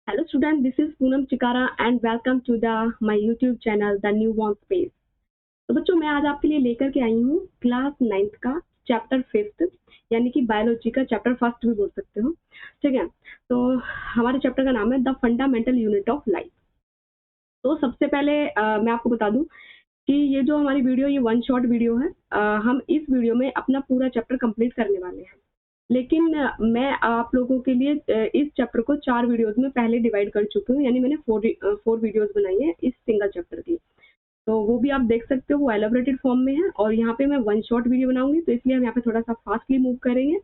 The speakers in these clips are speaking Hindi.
Hello student, this is Poonam Chikara and welcome to my YouTube channel The Newborn Space। तो बच्चों मैं आज आपके लिए लेकर के आई हूँ क्लास 9th का चैप्टर 5th यानी कि बायोलॉजी का चैप्टर फर्स्ट भी बोल सकते हो। ठीक है, तो हमारे चैप्टर का नाम है the fundamental unit of life. तो सबसे पहले मैं आपको बता दूं कि ये जो हमारी वीडियो ये वन शॉट वीडियो है। हम इस वीडियो में अपना पूरा चैप्टर कंप्लीट करने वाले हैं, लेकिन मैं आप लोगों के लिए इस चैप्टर को 4 वीडियोज़ में पहले डिवाइड कर चुकी हूँ, यानी मैंने 4 वीडियोज़ बनाई है इस सिंगल चैप्टर की। तो वो भी आप देख सकते हो, वो एलाबोरेटेड फॉर्म में है और यहाँ पे मैं वन शॉट वीडियो बनाऊँगी, तो इसलिए हम यहाँ पे थोड़ा-सा फास्टली मूव करेंगे।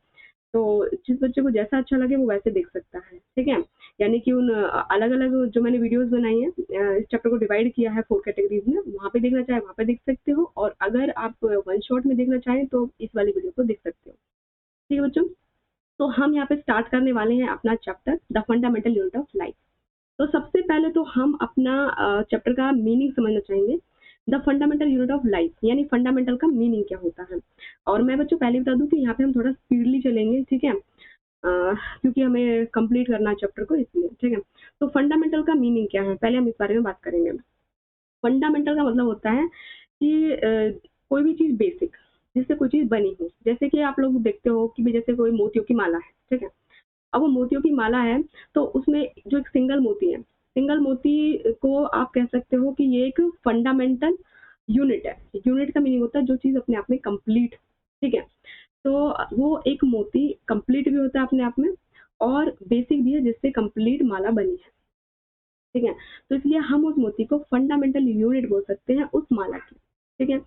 तो जिस बच्चे को जैसा अच्छा लगे वो वैसे देख सकता है, ठीक है? यानी कि उन अलग-अलग जो मैंने वीडियोज़ बनाई हैं, इस चैप्टर को डिवाइड किया है 4 कैटेगरीज़ में, वहाँ पे देखना चाहें वहाँ पे देख सकते हो और अगर आप वन शॉट में देखना चाहें तो इस वाली वीडियो को देख सकते हो। ठीक है बच्चों? तो हम यहाँ पे स्टार्ट करने वाले हैं अपना chapter the fundamental unit of life. तो सबसे पहले तो हम अपना चैप्टर का मीनिंग समझना चाहेंगे। The fundamental unit of life यानी फंडामेंटल का मीनिंग क्या होता है। और मैं बच्चों पहले बता दूं कि यहाँ पे हम थोड़ा स्पीडली चलेंगे, ठीक है? क्योंकि हमें कंप्लीट करना है चैप्टर को, इसलिए। ठीक है, तो फंडामेंटल का मीनिंग क्या है पहले हम इस बारे में बात करेंगे। फंडामेंटल का मतलब होता है कि कोई भी चीज़ बेसिक, जिससे कोई चीज़ बनी हो। जैसे कि आप लोग देखते हो कि भाई जैसे कोई मोतियों की माला है, ठीक है? अब वो मोतियों की माला है, तो उसमें जो एक सिंगल मोती है, सिंगल मोती को आप कह सकते हो कि ये एक फंडामेंटल यूनिट है। यूनिट का मीनिंग होता है जो चीज़ अपने आप में कंप्लीट, ठीक है? तो वो एक मोती कंप्लीट भी होता है अपने आप में और बेसिक भी है जिससे कंप्लीट माला बनी है। ठीक है? तो इसलिए हम उस मोती को फंडामेंटल यूनिट बोल सकते हैं उस माला की। ठीक है?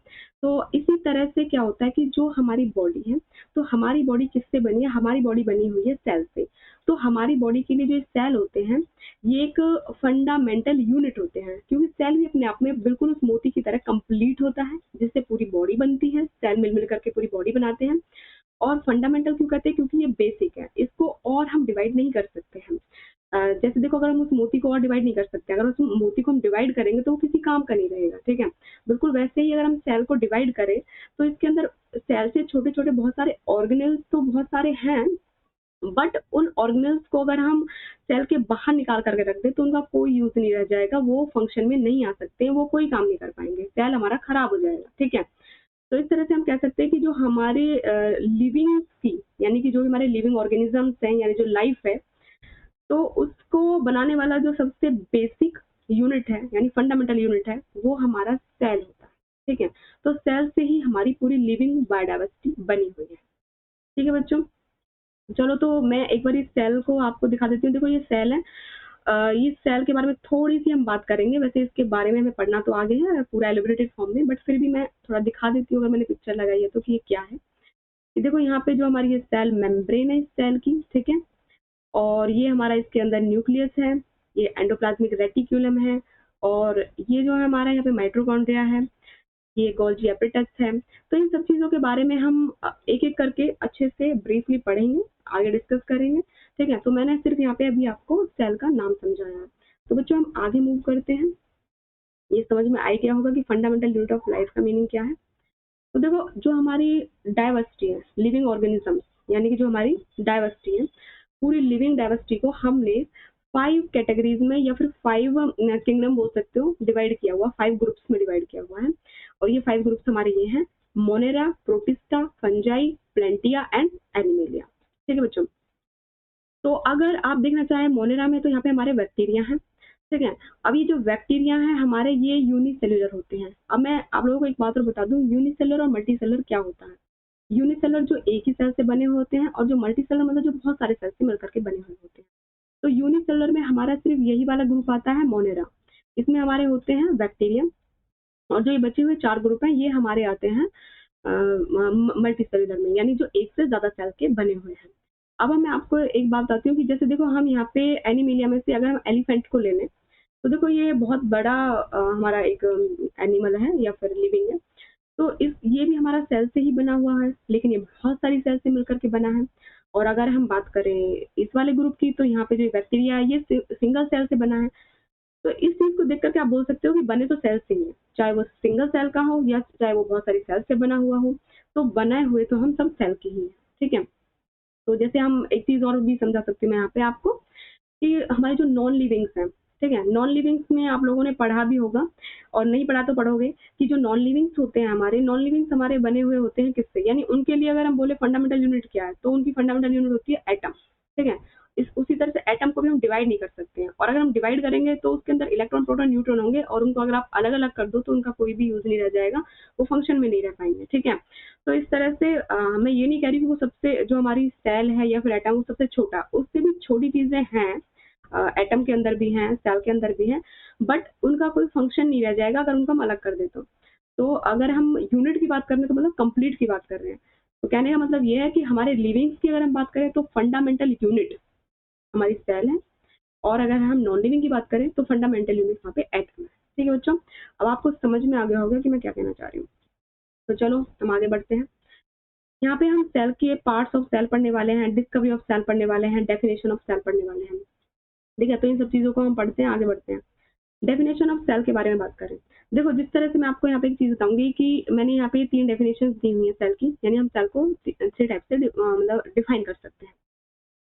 तो इसी तरह से क्या होता है कि जो हमारी बॉडी है, तो हमारी बॉडी किससे बनी है? हमारी बॉडी बनी हुई है सेल से। तो हमारी बॉडी के लिए जो सेल होते हैं, ये एक फंडामेंटल यूनिट होते हैं, क्योंकि सेल भी अपने आप में बिल्कुल उस मोती की तरह कंप्लीट होता है, जिससे पूरी बॉडी बनती है। सेल मिल-मिल करके पूरी बॉडी बनाते हैं। और फंडामेंटल क्यों कहते हैं? क्योंकि ये बेसिक है, इसको और हम डिवाइड नहीं कर सकते हैं। जैसे देखो, अगर हम उस मोती को और डिवाइड नहीं कर सकते, अगर उस मोती को हम डिवाइड करेंगे तो वो किसी काम का नहीं रहेगा, ठीक है? बिल्कुल वैसे ही अगर हम सेल को डिवाइड करें, तो इसके अंदर सेल से छोटे-छोटे बहुत सारे ऑर्गेनेल्स तो बहुत सारे हैं, बट उन ऑर्गेनेल्स को अगर हम सेल के बाहर निकाल करके रख दें, तो उनका कोई यूज़ नहीं रह जाएगा, वो फंक्शन में नहीं आ सकते, वो कोई काम नहीं कर पाएँगे, सेल हमारा खराब हो जाएगा, ठीक है? तो इस तरह से हम कह सकते हैं कि जो हमारे लिविंग की, यानी कि जो हमारे लिविंग ऑर्गेनिज़म्स हैं, यानी जो लाइफ है, तो उसको बनाने वाला जो सबसे बेसिक यूनिट है, यानी फंडामेंटल यूनिट है, वो हमारा सेल होता है, ठीक है? तो सेल से ही हमारी पूरी लिविंग बायोडायवर्सिटी बनी हुई है। ठीक है बच्चों? चलो, तो मैं एक बार इस सेल को आपको दिखा देती हूँ। देखो ये सेल है। इस सेल के बारे में थोड़ी-सी हम बात करेंगे, वैसे इसके बारे में हमें पढ़ना तो आगे है पूरा एलिब्रेटेड फॉर्म में, बट फिर भी मैं थोड़ा दिखा देती हूँ अगर मैंने पिक्चर लगाई है तो कि ये क्या है। ये देखो, यहाँ पे जो हमारी ये सेल मेम्ब्रेन है इस सेल की, ठीक है? और ये हमारा इसके अंदर न्यूक्लियस है, ये एंडोप्लाज्मिक रेटिक्यूलम है और ये जो है हमारा यहाँ पे माइटोकॉन्ड्रिया है, ये गोल्गी एपिटस है। तो इन सब चीज़ों के बारे में हम एक-एक करके अच्छे से ब्रीफली पढ़ेंगे, आगे डिस्कस करेंगे, ठीक है? तो मैंने सिर्फ यहाँ पे अभी आपको सेल का नाम समझाया है। तो बच्चों हम आगे मूव करते हैं। ये समझ में आ गया होगा कि फंडामेंटल यूनिट ऑफ लाइफ का मीनिंग क्या है। तो देखो, जो हमारी डाइवर्सिटी है, लिविंग ऑर्गेनिजम्स, यानी कि जो हमारी डाइवर्सिटी है, पूरी लिविंग डाइवर्सिटी को हमने 5 कैटेगरीज में या फिर 5 किंगडम बोल सकते हो, डिवाइड किया हुआ, 5 ग्रुप्स में डिवाइड किया हुआ है। और ये 5 ग्रुप्स हमारे ये हैं: Monera, Protista, Fungi, Plantae and Animalia. ठीक है बच्चों? तो अगर आप देखना चाहें मोनेरा में, तो यहाँ पे हमारे बैक्टीरिया हैं, ठीक है? अब ये जो बैक्टीरिया हैं हमारे, ये यूनिसेल्युलर होते हैं। अब मैं आप लोगों को एक बात और बता दूं, यूनिसेलुलर और मल्टीसेलुलर क्या होता है। यूनिसेलुलर जो एक ही सेल से बने हुए होते हैं, और जो मल्टीसेलुलर मतलब जो बहुत सारे सेल से मिलकर के बने हुए होते हैं। तो यूनिसेलुलर में हमारा सिर्फ यही वाला ग्रुप आता है, मोनेरा। इसमें हमारे होते हैं बैक्टीरिया, और जो ये बचे हुए 4 ग्रुप हैं ये हमारे आते हैं मल्टीसेलुलर में, यानी जो एक से ज्यादा सेल के बने हुए हैं। अब मैं आपको एक बात बताती हूँ कि जैसे देखो, हम यहाँ पे एनिमिलिया में से अगर हम एलिफेंट को ले लें, तो देखो ये बहुत बड़ा हमारा एक एनिमल है या फिर लिविंग है। तो इस ये भी हमारा सेल से ही बना हुआ है, लेकिन ये बहुत सारी सेल से मिलकर के बना है। और अगर हम बात करें इस वाले ग्रुप की, तो यहाँ पे जो बैक्टीरिया है ये सिंगल सेल से बना है। तो इस चीज को देख करके आप बोल सकते हो कि बने तो सेल से ही है, चाहे वो सिंगल सेल का हो या चाहे वो बहुत सारी सेल से बना हुआ हो, तो बनाए हुए तो हम सब सेल के ही हैं, ठीक है? तो जैसे हम एक चीज और भी समझा सकती हूँ मैं यहाँ पे आपको, कि हमारे जो नॉन लिविंग्स हैं, ठीक है, नॉन लिविंग्स में आप लोगों ने पढ़ा भी होगा और नहीं पढ़ा तो पढ़ोगे कि जो नॉन लिविंग्स होते हैं हमारे, नॉन लिविंग्स हमारे बने हुए होते हैं किससे, यानी उनके लिए अगर हम बोले फंडामेंटल यूनिट क्या है, तो उनकी फंडामेंटल यूनिट होती है एटम, ठीक है। इस उसी तरह से एटम को भी हम डिवाइड नहीं कर सकते हैं, और अगर हम डिवाइड करेंगे तो उसके अंदर इलेक्ट्रॉन प्रोटॉन न्यूट्रॉन होंगे, और उनको अगर आप अलग अलग कर दो तो उनका कोई भी यूज नहीं रह जाएगा, वो फंक्शन में नहीं रह पाएंगे, ठीक है। तो इस तरह से मैं ये नहीं कह रही कि वो सबसे, जो हमारी सेल है या फिर एटम, वो सबसे छोटा, उससे भी छोटी चीजें हैं, एटम के अंदर भी हैं, सेल के अंदर भी हैं, बट उनका कोई फंक्शन नहीं रह जाएगा अगर उनको हम अलग कर दे तो अगर हम यूनिट की बात कर रहे हैं तो मतलब कंप्लीट की बात कर रहे हैं। तो कहने का मतलब ये है कि हमारे लिविंग्स की अगर हम बात करें तो फंडामेंटल यूनिट हमारी सेल है, और अगर हम नॉन लिविंग की बात करें तो फंडामेंटल यूनिट वहाँ पे एटम है, ठीक है बच्चों। अब आपको समझ में आ गया होगा कि मैं क्या कहना चाह रही हूँ। तो चलो हम आगे बढ़ते हैं। यहाँ पे हम सेल के पार्ट्स ऑफ सेल पढ़ने वाले हैं, डिस्कवरी ऑफ सेल पढ़ने वाले हैं, डेफिनेशन ऑफ सेल पढ़ने वाले हैं, ठीक है। तो इन सब चीजों को हम पढ़ते हैं, आगे बढ़ते हैं। डेफिनेशन ऑफ सेल के बारे में बात करें, देखो जिस तरह से मैं आपको यहाँ पे एक चीज बताऊंगी कि मैंने यहाँ पे 3 डेफिनेशन दी हुई है सेल की, यानी हम सेल को 3 टाइप से मतलब डिफाइन कर सकते हैं।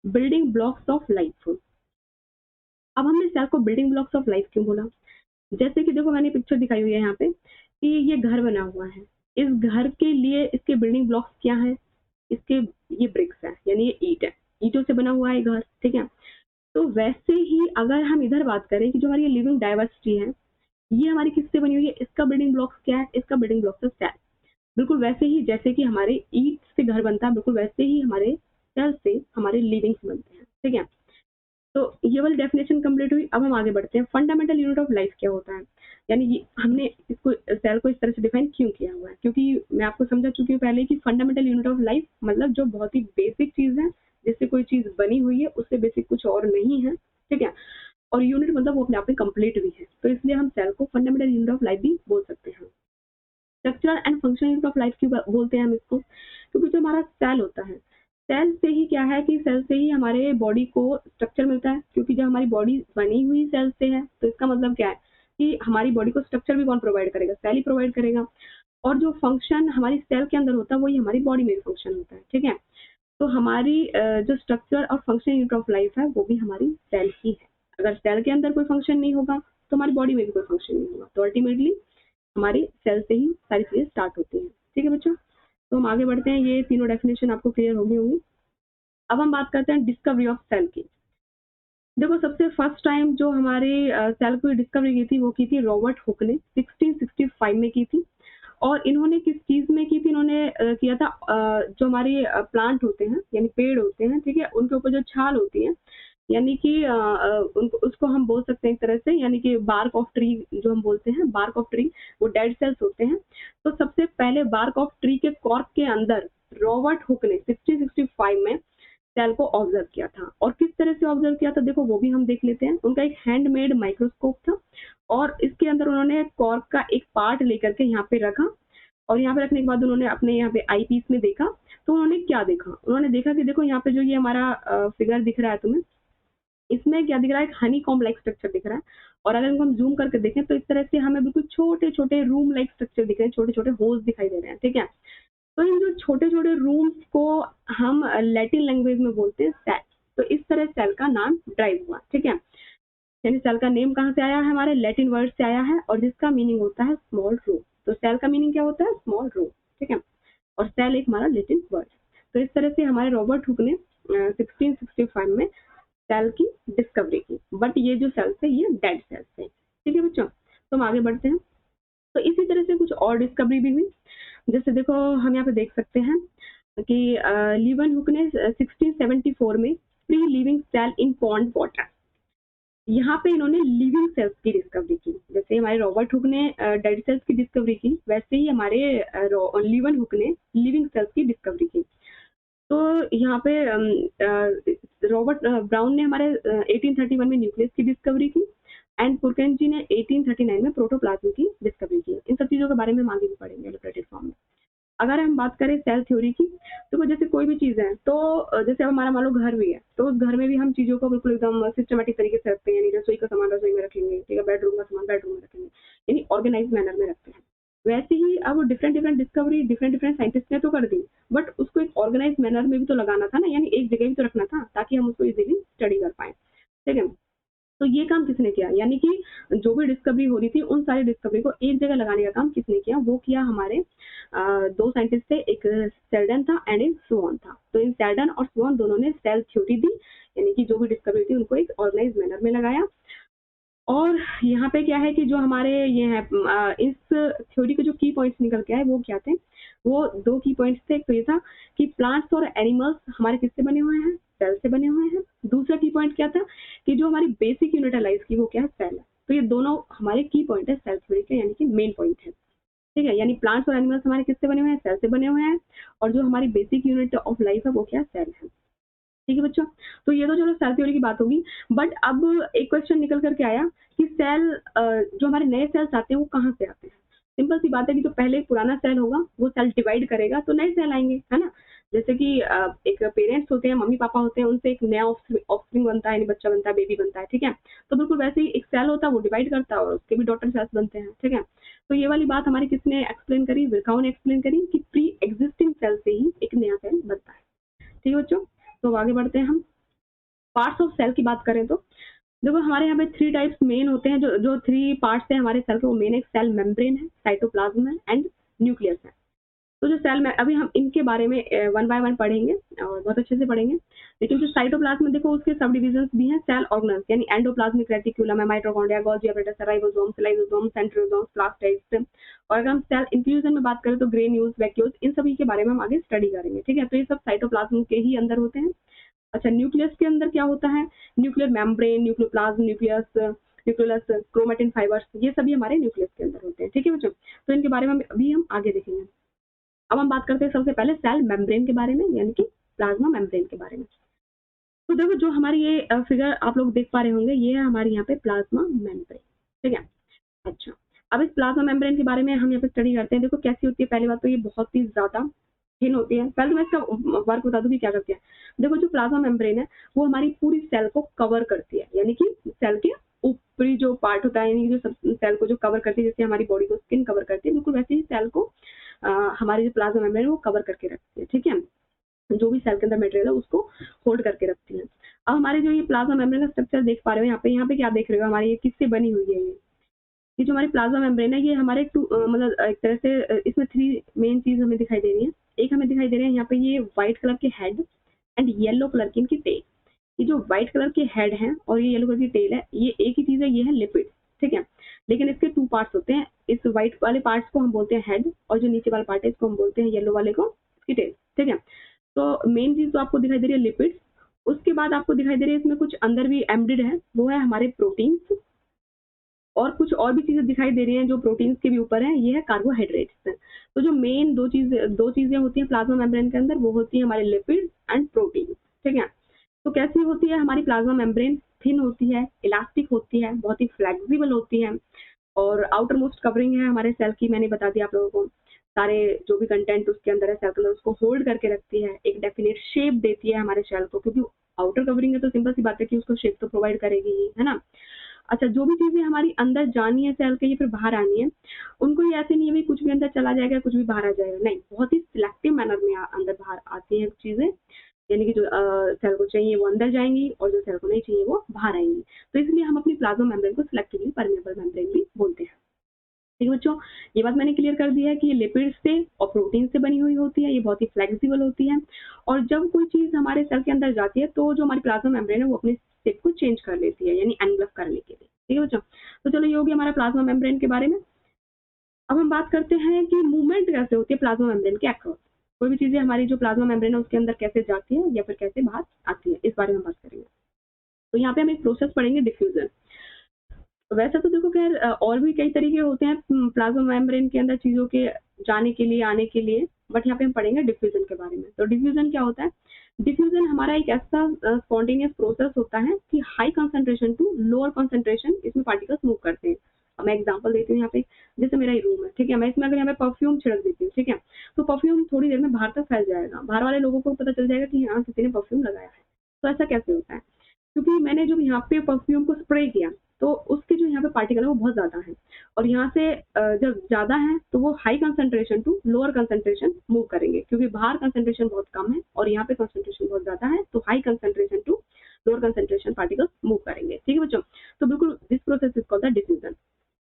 Building blocks of life. अब हमने सेल को बिल्डिंग ब्लॉक्स ऑफ लाइफ क्यों बोला, जैसे कि देखो मैंने पिक्चर दिखाई हुई है यहाँ पे कि ये घर बना हुआ है, इस घर के लिए इसके बिल्डिंग ब्लॉक्स क्या है, इसके ये ब्रिक्स है, यानी ये ईंट है, ईंटों से बना हुआ है घर, ठीक है। तो वैसे ही अगर हम इधर बात करें कि जो हमारी लिविंग डाइवर्सिटी है, ये हमारी किससे बनी हुई है, इसका बिल्डिंग ब्लॉक्स क्या है, इसका बिल्डिंग ब्लॉक्स है सेल। बिल्कुल वैसे ही जैसे कि हमारे ईंट से घर बनता है, बिल्कुल वैसे ही हमारे सेल से हमारे लिविंग्स बनते हैं, ठीक है। तो ये वाली डेफिनेशन कंप्लीट हुई। अब हम आगे बढ़ते हैं, फंडामेंटल यूनिट ऑफ लाइफ क्या होता है, यानी ये हमने इसको सेल को इस तरह से डिफाइन क्यों किया हुआ है, क्योंकि मैं आपको समझा चुकी हूँ पहले कि फंडामेंटल यूनिट ऑफ लाइफ मतलब जो बहुत ही बेसिक चीज है, जिससे कोई चीज बनी हुई है, उससे बेसिक कुछ और नहीं है, ठीक है। और यूनिट मतलब वो अपने आप में कंप्लीट भी है, तो इसलिए हम सेल को फंडामेंटल यूनिट ऑफ लाइफ भी बोल सकते हैं। Structure and functional unit of life क्यों बोलते हैं हम इसको, क्योंकि जो हमारा सेल होता है, सेल से ही क्या है कि सेल से ही हमारे बॉडी को स्ट्रक्चर मिलता है, क्योंकि जब हमारी बॉडी बनी हुई सेल से है तो इसका मतलब क्या है कि हमारी बॉडी को स्ट्रक्चर भी कौन प्रोवाइड करेगा, सेल ही प्रोवाइड करेगा। और जो फंक्शन हमारी सेल के अंदर होता है वही हमारी बॉडी में भी फंक्शन होता है, ठीक है। तो हमारी जो स्ट्रक्चर और फंक्शन यूनिट ऑफ लाइफ है वो भी हमारी सेल ही है। अगर सेल के अंदर कोई फंक्शन नहीं होगा तो हमारी बॉडी में भी कोई फंक्शन नहीं होगा, तो अल्टीमेटली हमारी सेल से ही सारी चीजें स्टार्ट होती हैं, ठीक है बच्चों। तो हम आगे बढ़ते हैं, ये तीनों डेफिनेशन आपको क्लियर हो गई होंगी। अब हम बात करते हैं डिस्कवरी ऑफ सेल की। देखो सबसे फर्स्ट टाइम जो हमारे सेल की डिस्कवरी की थी वो की थी रॉबर्ट हुक ने 1665 में की थी। और इन्होंने किस चीज में की थी, इन्होंने किया था जो हमारे प्लांट होते हैं यानी पेड़ होते हैं, ठीक है, उनके ऊपर जो छाल होती है, यानी कि उनको उसको हम बोल सकते हैं एक तरह से, यानी कि बार्क ऑफ ट्री जो हम बोलते हैं, बार्क ऑफ ट्री, वो डेड सेल्स होते हैं। तो सबसे पहले बार्क ऑफ ट्री के कॉर्क के अंदर रॉबर्ट हुक ने 1665 में सेल को ऑब्जर्व किया था। और किस तरह से ऑब्जर्व किया था देखो वो भी हम देख लेते हैं। उनका एक हैंडमेड माइक्रोस्कोप था, और इसके अंदर उन्होंने कॉर्क का एक पार्ट लेकर के यहाँ पे रखा, और यहाँ पे रखने के बाद उन्होंने अपने यहाँ पे आई पीस में देखा। तो उन्होंने क्या देखा, उन्होंने देखा कि देखो यहाँ पे जो ये हमारा फिगर दिख रहा है तुम्हें, इसमें क्या दिख रहा है, एक हनी कॉम्ब लाइक स्ट्रक्चर दिख रहा है। और अगर इनको हम जूम करके देखें तो इस तरह से हमें बिल्कुल छोटे छोटे रूम लाइक स्ट्रक्चर दिख रहे हैं, छोटे छोटे होल्स दिखाई दे रहे हैं, ठीक है। तो इन जो छोटे छोटे रूम्स को हम लैटिन लैंग्वेज में बोलते हैं सेल। तो इस तरह सेल का नाम ड्राइव हुआ, ठीक है। यानी सेल का नेम कहाँ से आया है, हमारे लैटिन वर्ड से आया है, और जिसका मीनिंग होता है स्मॉल रूम। तो सेल का मीनिंग क्या होता है, स्मॉल रूम, ठीक है। और सेल एक हमारा लैटिन वर्ड। तो इस तरह से हमारे रॉबर्ट हुक ने 1665 में सेल की डिस्कवरी की। बट ये जो सेल्स है ये डेड सेल्स है, ठीक है बच्चों। तो हम आगे बढ़ते हैं। तो इसी तरह से कुछ और डिस्कवरी भी हुई, जैसे देखो हम यहाँ पे देख सकते हैं कि लीवन हुक ने 1674 में free living cell in pond water, यहाँ पे इन्होंने लिविंग सेल्स की डिस्कवरी की। जैसे हमारे रॉबर्ट हुक ने डेड सेल्स की डिस्कवरी की, वैसे ही हमारे लीवन हुक ने लिविंग सेल्स की डिस्कवरी की। तो यहाँ पे रॉबर्ट ब्राउन ने हमारे 1831 में न्यूक्लियस की डिस्कवरी की, एंड पुरकेंजी ने 1839 में प्रोटोप्लाज्म की डिस्कवरी की। इन सब चीजों के बारे में हम आगे भी पढ़ेंगे इलस्ट्रेटेड फॉर्म में। अगर हम बात करें सेल थ्योरी की, तो वो जैसे कोई भी चीज है, तो जैसे हमारा मान लो घर भी है, तो उस घर में भी हम चीजों को बिल्कुल एकदम सिस्टमेटिक तरीके से रखते हैं, यानी रसोई का सामान रसोई में रखेंगे, ठीक है, बेडरूम का सामान बेडरूम में रखेंगे, यानी ऑर्गेनाइज मैनर में रखते हैं। वैसे ही अब different different discovery different different scientist ने तो कर दी, बट उसको एक ऑर्गेनाइज मैनर में भी तो लगाना था ना, यानी एक जगह भी तो रखना था ताकि हम उसको इजीली स्टडी कर पाए। ठीक है। तो ये काम किसने किया, यानी कि जो भी डिस्कवरी हो रही थी उन सारी डिस्कवरी को एक जगह लगाने का काम किसने किया, वो किया हमारे दो साइंटिस्ट थे, एक सेल्डन था एंड एक स्वान था। तो इन सेल्डन और स्वान दोनों ने सेल थ्योरी दी, यानी कि जो भी डिस्कवरी थी उनको एक ऑर्गेनाइज मैनर में लगाया। और यहाँ पे क्या है कि जो हमारे ये है इस थ्योरी के जो की पॉइंट्स निकल के आए वो क्या थे, वो दो की पॉइंट्स थे। एक तो ये था कि प्लांट्स और एनिमल्स हमारे किससे बने हुए हैं, सेल से बने हुए हैं। दूसरा की पॉइंट क्या था कि जो हमारी बेसिक यूनिट है लाइफ की वो क्या है, सेल है। तो ये दोनों हमारे की पॉइंट है सेल थ्योरी के, यानी कि मेन पॉइंट है। ठीक है, यानी प्लांट्स और एनिमल्स हमारे किससे बने हुए हैं, सेल से बने हुए हैं, और जो हमारी बेसिक यूनिट ऑफ लाइफ है वो क्या है, सेल है। ठीक है बच्चों, तो ये तो चलो सेल थ्योरी की बात होगी। बट अब एक क्वेश्चन निकल करके आया कि सेल जो हमारे नए सेल्स आते हैं वो कहाँ से आते हैं। सिंपल सी बात है कि जो पहले पुराना सेल होगा वो सेल डिवाइड करेगा तो नए सेल आएंगे, है ना। जैसे कि एक पेरेंट्स होते हैं, मम्मी पापा होते हैं, उनसे एक नया ऑफस्प्रिंग बनता है, यानी बच्चा बनता है, बेबी बनता है। ठीक है, तो बिल्कुल वैसे ही एक सेल होता है, वो डिवाइड करता है और उसके भी डॉटर सेल्स बनते हैं। ठीक है, तो ये वाली बात हमारी किसने एक्सप्लेन करी, विर्काउ ने एक्सप्लेन करी कि प्री एग्जिस्टिंग सेल से ही एक नया सेल बनता है। ठीक है बच्चों, तो आगे बढ़ते हैं हम। पार्ट्स ऑफ सेल की बात करें तो देखो हमारे यहाँ पे थ्री टाइप्स मेन होते हैं, जो जो थ्री पार्ट्स हैं हमारे सेल के, वो मेन एक सेल मेम्ब्रेन है, साइटोप्लाज्म है एंड न्यूक्लियस है। तो जो सेल में अभी हम इनके बारे में वन बाय वन पढ़ेंगे और बहुत अच्छे से पढ़ेंगे। लेकिन जो साइटोप्लाज्म देखो उसके सब डिविजन्स भी हैं, सेल ऑर्गेनल्स यानी एंडोप्लाज्मिक रेटिकुलम है, mitochondria, Golgi apparatus, ribosomes, lysosome, centrosomes, plastids. और अगर हम सेल इंफ्यूजन में बात करें तो ग्रेन्यूल्स, वैक्यूल्स, इन सभी के बारे में हम आगे स्टडी करेंगे। ठीक है, तो ये सब साइटोप्लाज्म के ही अंदर होते हैं। अच्छा, न्यूक्लियस के अंदर क्या होता है, nuclear membrane, nucleoplasm, nucleus, nucleus, chromatin fibres, ये सभी हमारे न्यूक्लियस के अंदर होते हैं। ठीक है बच्चों, तो इनके बारे में अभी हम आगे देखेंगे। अब हम बात करते हैं सबसे पहले सेल मेम्ब्रेन के बारे में, यानी कि प्लाज्मा मेम्ब्रेन के बारे में। तो देखो जो हमारी ये फिगर आप लोग देख पा रहे होंगे, ये है हमारे यहाँ पे प्लाज्मा मेम्ब्रेन। ठीक है, अच्छा, अब इस प्लाज्मा मेम्ब्रेन के बारे में हम यहाँ पे स्टडी करते हैं। देखो कैसी होती है, पहली बात तो ये बहुत ही ज्यादा थिन होती है। पहले तो मैं इसका वर्क बता दूं कि क्या करती है। देखो जो प्लाज्मा मेम्ब्रेन है वो हमारी पूरी सेल को कवर करती है, यानी कि सेल के ऊपरी जो पार्ट होता है, यानी कि जो सेल को जो कवर करती है, जैसे हमारी बॉडी को स्किन कवर करती है, बिल्कुल वैसे ही सेल को हमारी जो प्लाज्मा मेम्ब्रेन है वो कवर करके रखती है। ठीक है, जो भी सेल के अंदर मटेरियल है उसको होल्ड करके रखती है। अब हमारे जो ये प्लाज्मा मेम्ब्रेन का स्ट्रक्चर देख पा रहे हो यहाँ पे क्या देख रहे हो, हमारी ये किससे बनी हुई है। ये जो हमारी प्लाज्मा मेम्ब्रेन है ये हमारे मतलब एक तरह से इसमें थ्री मेन चीज हमें दिखाई दे रही है। एक हमें दिखाई दे रहे हैं यहाँ पे ये व्हाइट कलर के हेड एंड येलो कलर की इनकी टेल। ये जो व्हाइट कलर के हेड हैं और ये येलो कलर की टेल है, ये एक ही चीज है, ये है लिपिड। ठीक है, लेकिन इसके टू पार्ट्स होते हैं। इस व्हाइट वाले पार्ट्स को हम बोलते हैं हेड, और जो नीचे वाला पार्ट है इसको हम बोलते हैं येलो वाले को इसकी टेल। ठीक है, तो मेन चीज तो आपको दिखाई दे रही है लिपिड। उसके बाद आपको दिखाई दे रही है इसमें कुछ अंदर भी एम्बेडेड है, वो है हमारे प्रोटीन्स, और कुछ और भी चीजें दिखाई दे रही हैं जो प्रोटीन्स के भी ऊपर है, ये है कार्बोहाइड्रेट्स। तो जो मेन दो चीजें होती हैं प्लाज्मा मेम्ब्रेन के अंदर, वो होती है हमारे लिपिड एंड प्रोटीन। ठीक है, तो कैसी होती है हमारी प्लाज्मा मेम्ब्रेन, थिन होती है, इलास्टिक होती है, बहुत ही फ्लेक्सिबल होती है, और आउटर मोस्ट कवरिंग है हमारे सेल की, मैंने बता दिया आप लोगों को। सारे जो भी कंटेंट उसके अंदर है सेल के अंदर उसको होल्ड करके रखती है, एक डेफिनेट शेप देती है हमारे सेल को, क्योंकि आउटर कवरिंग है तो सिंपल सी बात है कि उसको शेप तो प्रोवाइड करेगी ही, है ना। अच्छा, जो भी चीजें हमारी अंदर जानी है सेल के, ये फिर बाहर आनी है, उनको ये ऐसे नहीं है कुछ भी अंदर चला जाएगा कुछ भी बाहर आ जाएगा, नहीं, बहुत ही सिलेक्टिव मैनर में अंदर बाहर आती है चीजें। यानी कि जो सेल को चाहिए वो अंदर जाएंगी और जो सेल को नहीं चाहिए वो बाहर आएंगी। तो इसलिए हम अपनी प्लाज्मा मेम्ब्रेन को सिलेक्टिवली परमेबल मेम्ब्रेन भी बोलते हैं। ठीक है बच्चों, ये बात मैंने क्लियर कर दी है कि ये लिपिड से और प्रोटीन से बनी हुई होती है, ये बहुत ही फ्लेक्सिबल होती है, और जब कोई चीज हमारे सेल के अंदर जाती है तो जो हमारी प्लाज्मा मेम्ब्रेन है वो अपने शेप को चेंज कर लेती है, यानी एनवलप करने के लिए। ठीक है बच्चों, तो चलो ये हो गया हमारा प्लाज्मा मेम्ब्रेन के बारे में। अब हम बात करते हैं कि मूवमेंट कैसे होती है प्लाज्मा मेम्ब्रेन के अक्रॉस। कोई भी चीजें हमारी जो प्लाज्मा मेम्ब्रेन है उसके अंदर कैसे जाती है या फिर कैसे बाहर आती है, इस बारे में बात करेंगे। तो यहाँ पे हम एक प्रोसेस पढ़ेंगे, डिफ्यूजन। वैसे तो देखो खैर और भी कई तरीके होते हैं प्लाज्मा मेम्ब्रेन के अंदर चीजों के जाने के लिए, आने के लिए, बट यहाँ पे हम पढ़ेंगे डिफ्यूजन के बारे में। तो डिफ्यूजन क्या होता है, डिफ्यूजन हमारा एक ऐसा स्पॉन्टेनियस प्रोसेस होता है कि high concentration to lower concentration इसमें पार्टिकल्स मूव करते हैं। अब मैं एग्जांपल देती हूँ यहाँ पे, जैसे मेरा ये रूम है, ठीक है, मैं इसमें अगर यहाँ पे परफ्यूम छिड़क देती हूँ, ठीक है, तो परफ्यूम थोड़ी देर में बाहर तक फैल जाएगा, बाहर वाले लोगों को पता चल जाएगा कि यहाँ किसी ने परफ्यूम लगाया है। तो ऐसा कैसे होता है, क्योंकि मैंने जो यहाँ पे परफ्यूम को स्प्रे किया तो उसके जो यहाँ पे पार्टिकल है वो बहुत ज्यादा है, और यहाँ से जब ज्यादा है तो वो high concentration to lower concentration move करेंगे, क्योंकि बाहर कंसंट्रेशन बहुत कम है और यहाँ पे कंसंट्रेशन बहुत ज्यादा है, तो high concentration to lower concentration particles move करेंगे। ठीक है बच्चों, तो बिल्कुल this process is called the diffusion,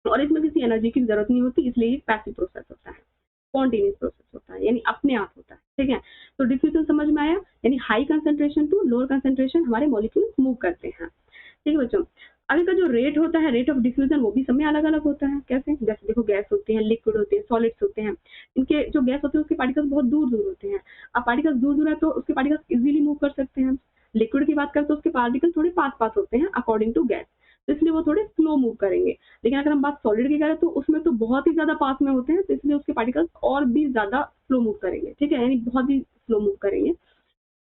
और इसमें किसी एनर्जी की जरूरत नहीं होती, इसलिए ये पैसिव प्रोसेस होता है, स्पॉन्टेनियस प्रोसेस होता है, यानी अपने आप होता है। ठीक है, तो डिफ्यूजन समझ में आया, यानी high concentration to lower concentration हमारे मॉलिक्यूल्स मूव करते हैं। ठीक है बच्चों, आगे का जो रेट होता है, रेट ऑफ डिफ्यूजन, वो भी सब में अलग अलग होता है। कैसे, जैसे देखो गैस होते हैं, लिक्विड होते हैं, सॉलिड्स होते हैं, इनके जो गैस होते हैं उसके पार्टिकल्स बहुत दूर दूर होते हैं। अब पार्टिकल्स दूर दूर है तो उसके पार्टिकल्स इजीली मूव कर सकते हैं। लिक्विड की बात करें तो उसके पार्टिकल थोड़े पास पास होते हैं अकॉर्डिंग टू गैस, तो इसलिए वो थोड़े स्लो मूव करेंगे। लेकिन अगर हम बात सॉलिड की करें तो उसमें तो बहुत ही ज्यादा पास में होते हैं, तो इसलिए उसके पार्टिकल्स और भी ज्यादा स्लो मूव करेंगे। ठीक है, यानी बहुत ही स्लो मूव करेंगे।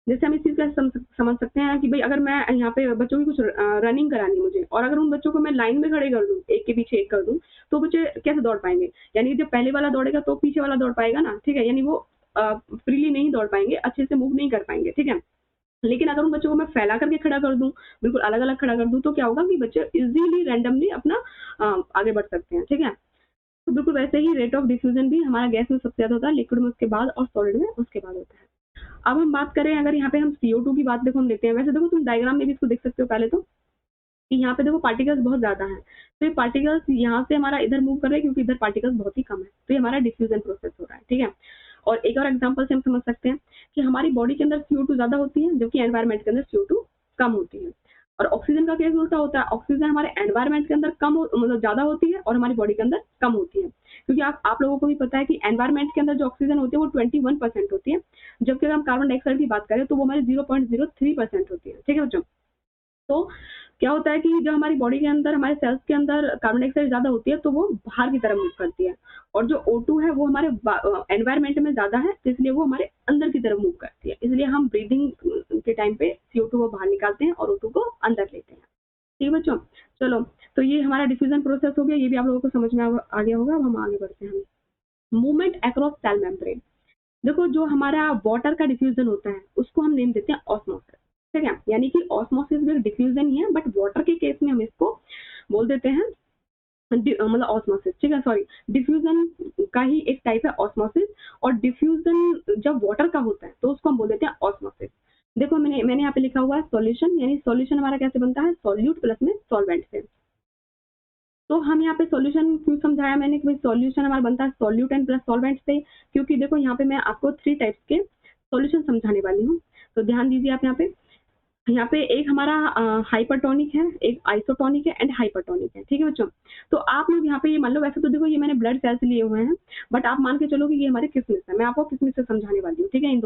जैसे हम इस चीज का समझ सकते हैं कि भाई अगर मैं यहाँ पे बच्चों की कुछ रनिंग करानी है मुझे, और अगर उन बच्चों को मैं लाइन में खड़े कर दूं, एक के पीछे एक कर दूं, तो बच्चे कैसे दौड़ पाएंगे? यानी जब पहले वाला दौड़ेगा तो पीछे वाला दौड़ पाएगा ना। ठीक है, यानी वो फ्रीली नहीं दौड़ पाएंगे, अच्छे से मूव नहीं कर पाएंगे। ठीक है, लेकिन अगर उन बच्चों को मैं फैला करके खड़ा कर दूं, बिल्कुल अलग अलग खड़ा कर दूं, तो क्या होगा कि बच्चे इजीली रैंडमली अपना आगे बढ़ सकते हैं। ठीक है, तो बिल्कुल वैसे ही रेट ऑफ डिफ्यूजन भी हमारा गैस में सबसे ज्यादा होता है, लिक्विड में उसके बाद, और सॉलिड में उसके बाद होता है। अब हम बात करें, अगर यहाँ पे हम CO2 की बात देखो हम लेते हैं, वैसे देखो तुम डायग्राम में भी इसको देख सकते हो पहले तो, कि यहाँ पे देखो पार्टिकल्स बहुत ज्यादा हैं, तो ये पार्टिकल्स यहाँ से हमारा इधर मूव कर रहे हैं क्योंकि इधर पार्टिकल्स बहुत ही कम है, तो ये हमारा डिफ्यूजन प्रोसेस हो रहा है। ठीक है, और एक और एग्जांपल से हम समझ सकते हैं कि हमारी बॉडी के अंदर CO2 ज्यादा होती है, जबकि एनवायरमेंट के अंदर CO2 कम होती है। और ऑक्सीजन का केस उल्टा होता है, ऑक्सीजन हमारे एनवायरमेंट के अंदर मतलब ज्यादा होती है और हमारी बॉडी के अंदर कम होती है, क्योंकि आप लोगों को भी पता है कि एनवायरमेंट के अंदर जो ऑक्सीजन होती है वो 21% होती है, जबकि अगर हम कार्बन डाइऑक्साइड की बात करें तो वो हमारी 0.03% होती है। ठीक है बच्चों, तो क्या होता है कि जब हमारी बॉडी के अंदर, हमारे सेल्स के अंदर कार्बन डाइऑक्साइड ज्यादा होती है तो वो बाहर की तरफ मूव करती है, और जो O2 है वो हमारे एनवायरमेंट में ज्यादा है, तो इसलिए वो हमारे अंदर की तरफ मूव करती है, इसलिए हम ब्रीदिंग के टाइम पे CO2 को बाहर निकालते हैं और O2 को अंदर लेते हैं। ठीक है बच्चों, चलो, तो ये हमारा डिफ्यूजन प्रोसेस हो गया, ये भी आप लोगों को समझ में आ गया होगा। अब हम आगे बढ़ते हैं। मूवमेंट अक्रॉस सेल मेम्ब्रेन, देखो जो हमारा वाटर का डिफ्यूजन होता है उसको हम नेम देते हैं ऑस्मोसिस। ठीक है, यानी कि ऑस्मोसिस भी डिफ्यूजन ही है, बट वाटर के केस में हम इसको बोल देते हैं मतलब ऑस्मोसिस। ठीक है, सॉरी, डिफ्यूजन का ही एक टाइप है ऑस्मोसिस, और डिफ्यूजन जब वाटर का होता है तो उसको हम बोल देते हैं ऑस्मोसिस। देखो मैंने यहाँ पे लिखा हुआ है सॉल्यूशन, यानी सॉल्यूशन हमारा कैसे बनता है, सॉल्यूट प्लस में सॉल्वेंट से। तो हम यहाँ पे सॉल्यूशन क्यों समझाया मैंने कि भाई सॉल्यूशन हमारा बनता है सॉल्यूटेंट प्लस सॉल्वेंट से, क्योंकि देखो यहाँ पे मैं आपको 3 टाइप्स के सॉल्यूशन समझाने वाली हूँ, तो ध्यान दीजिए आप यहाँ पे एक हमारा हाइपरटोनिक है, एक आइसोटोनिक है एंड हाइपरटोनिक है। ठीक है बच्चों, तो आप लोग यहाँ पे ये मान लो, वैसे तो देखो ये मैंने ब्लड सेल्स लिए हुए हैं, बट आप मान के चलो कि ये हमारे किसमिस है, मैं आपको किसमिस से समझाने वाली हूँ। ठीक है, इन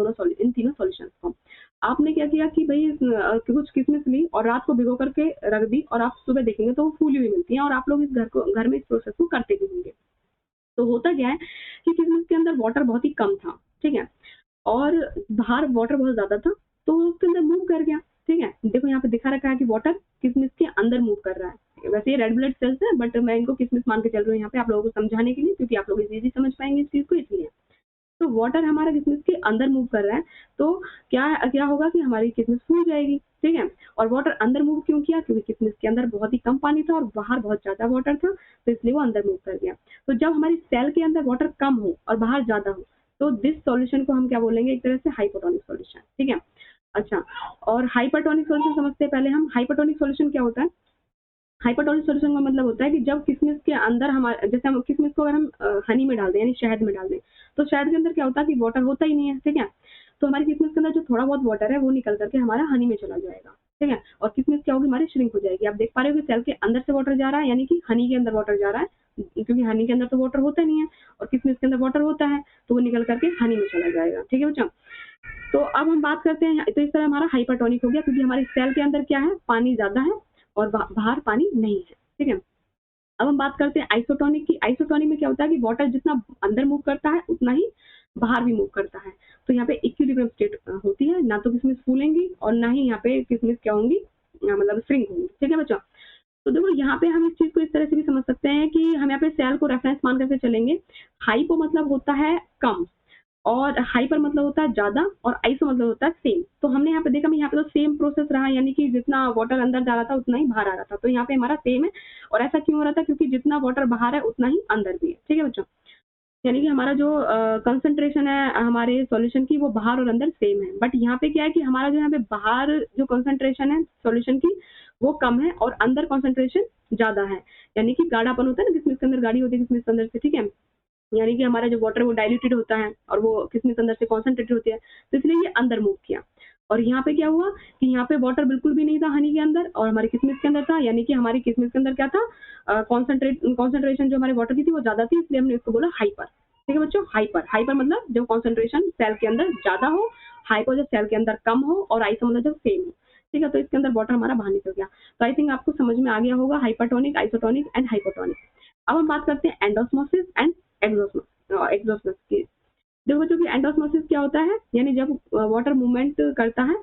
तीनों सॉल्यूशंस को आपने क्या किया कि भाई कुछ किसमिस ली और रात को भिगो करके रख दी, और आप सुबह देखेंगे तो वो फूली हुई मिलती है, और आप लोग इस घर में इस प्रोसेस को करते भी होंगे। तो होता क्या है कि किसमिस के अंदर वाटर बहुत ही कम था। ठीक है, और बाहर वाटर बहुत ज्यादा था, तो उसके अंदर मूव कर गया। ठीक है, देखो यहाँ पे दिखा रखा है कि वाटर किसमिस के अंदर मूव कर रहा है, वैसे ये रेड ब्लड सेल्स है, बट मैं इनको किसमिस मान के चल रही हूँ यहाँ पे आप लोगों को समझाने के लिए, क्योंकि आप लोग इजीली समझ पाएंगे इस चीज को, इसलिए। तो वाटर हमारा किसमिस के अंदर मूव कर रहा है, तो क्या क्या होगा कि हमारी किसमिस फूल जाएगी। ठीक है, और वाटर अंदर मूव क्यों किया, क्योंकि किसमिस के अंदर बहुत ही कम पानी था और बाहर बहुत ज्यादा वाटर था, तो इसलिए वो अंदर मूव कर गया। तो जब हमारी सेल के अंदर वाटर कम हो और बाहर ज्यादा हो, तो दिस सॉल्यूशन को हम क्या बोलेंगे, एक तरह से हाइपोटोनिक सॉल्यूशन। ठीक है, अच्छा, और हाइपरटोनिक सॉल्यूशन समझते हैं पहले हम। हाइपरटोनिक सॉल्यूशन क्या होता है, हाइपरटोनिक सॉल्यूशन का मतलब होता है कि जब किसमिस के अंदर हमारे, जैसे हम किसमिस को अगर हम हनी में डाल दें, यानी शहद में डाल दें, तो शहद के अंदर क्या होता है कि वाटर होता ही नहीं है। ठीक है, तो हमारी किसमिस के अंदर जो थोड़ा बहुत वाटर है वो निकल करके हमारा हनी में चला जाएगा। ठीक है, और किसमिस क्या होगी, हमारी श्रिंक हो जाएगी। आप देख पा रहे हो कि सेल के अंदर से वाटर जा रहा है, यानी कि हनी के अंदर वाटर जा रहा है, क्योंकि हनी के अंदर तो वाटर होता नहीं है, और किसमिस के अंदर वाटर होता है, तो वो निकल करके हनी में चला जाएगा। ठीक है बच्चों, तो अब हम बात करते हैं, तो इस तरह हमारा हाइपरटोनिक हो गया, क्योंकि हमारी सेल के अंदर क्या है, पानी ज्यादा है और बाहर पानी नहीं है। ठीक है, अब हम बात करते हैं आइसोटोनिक की। आइसोटोनिक में क्या होता है कि वाटर जितना अंदर मूव करता है उतना ही बाहर भी मूव करता है, तो यहाँ पे इक्विलिब्रियम स्टेट होती है, ना तो किसमिस फूलेंगी और ना ही यहाँ पे किसमिस क्या होंगी, मतलब श्रिंक होंगी। ठीक है बच्चों, तो देखो यहाँ पे हम इस चीज को इस तरह से भी समझ सकते हैं कि हम यहाँ पे सेल को रेफरेंस मान करके चलेंगे। हाइपो मतलब होता है कम, और हाइपर मतलब होता है ज्यादा, और आइसो मतलब होता है सेम। तो हमने यहाँ पे देखा, यहाँ पे तो सेम प्रोसेस रहा, यानी कि जितना वाटर अंदर जा रहा था उतना ही बाहर आ रहा था, तो यहाँ पे हमारा सेम है। और ऐसा क्यों हो रहा था, क्योंकि जितना वाटर बाहर है उतना ही अंदर भी है। ठीक है बच्चों, यानी कि हमारा जो कंसंट्रेशन है हमारे सॉल्यूशन की वो बाहर और अंदर सेम है, बट यहाँ पे क्या है कि हमारा जो यहाँ पे बाहर जो कंसंट्रेशन है सॉल्यूशन की वो कम है और अंदर कंसंट्रेशन ज्यादा है। यानी कि गाढ़ापन होता है ना, किसमिस के अंदर गाढ़ी होती है किसमिस के अंदर से, ठीक है। यानी कि हमारा जो वाटर वो डाइल्यूटेड होता है और वो किसमिस अंदर से कॉन्सेंट्रेटेड होती है, तो इसलिए ये अंदर मूव किया। और यहाँ पे क्या हुआ कि यहाँ पे वाटर बिल्कुल भी नहीं था हनी के अंदर और हमारी किसमिस के अंदर था, यानी कि हमारी किसमिस के अंदर क्या था, कॉन्सेंट्रेशन जो हमारे वाटर की थी वो ज्यादा थी, इसलिए हमने इसको बोला हाइपर। ठीक है बच्चों, हाइपर, हाइपर मतलब जब कॉन्सेंट्रेशन सेल के अंदर ज्यादा हो, हाइपर जब सेल के अंदर कम हो और आइसो मतलब जब सेम हो। ठीक है, तो इसके अंदर वाटर हमारा बाहर निकल गया। तो आई थिंक आपको समझ में आ गया होगा हाइपरटोनिक, आइसोटोनिक एंड हाइपोटोनिक। अब हम बात करते हैं एंडोस्मोसिस एंड एग्जोस्मोसिस की। देखो बच्चों की एंडोस्मोसिस क्या होता है, यानी जब वाटर मूवमेंट करता है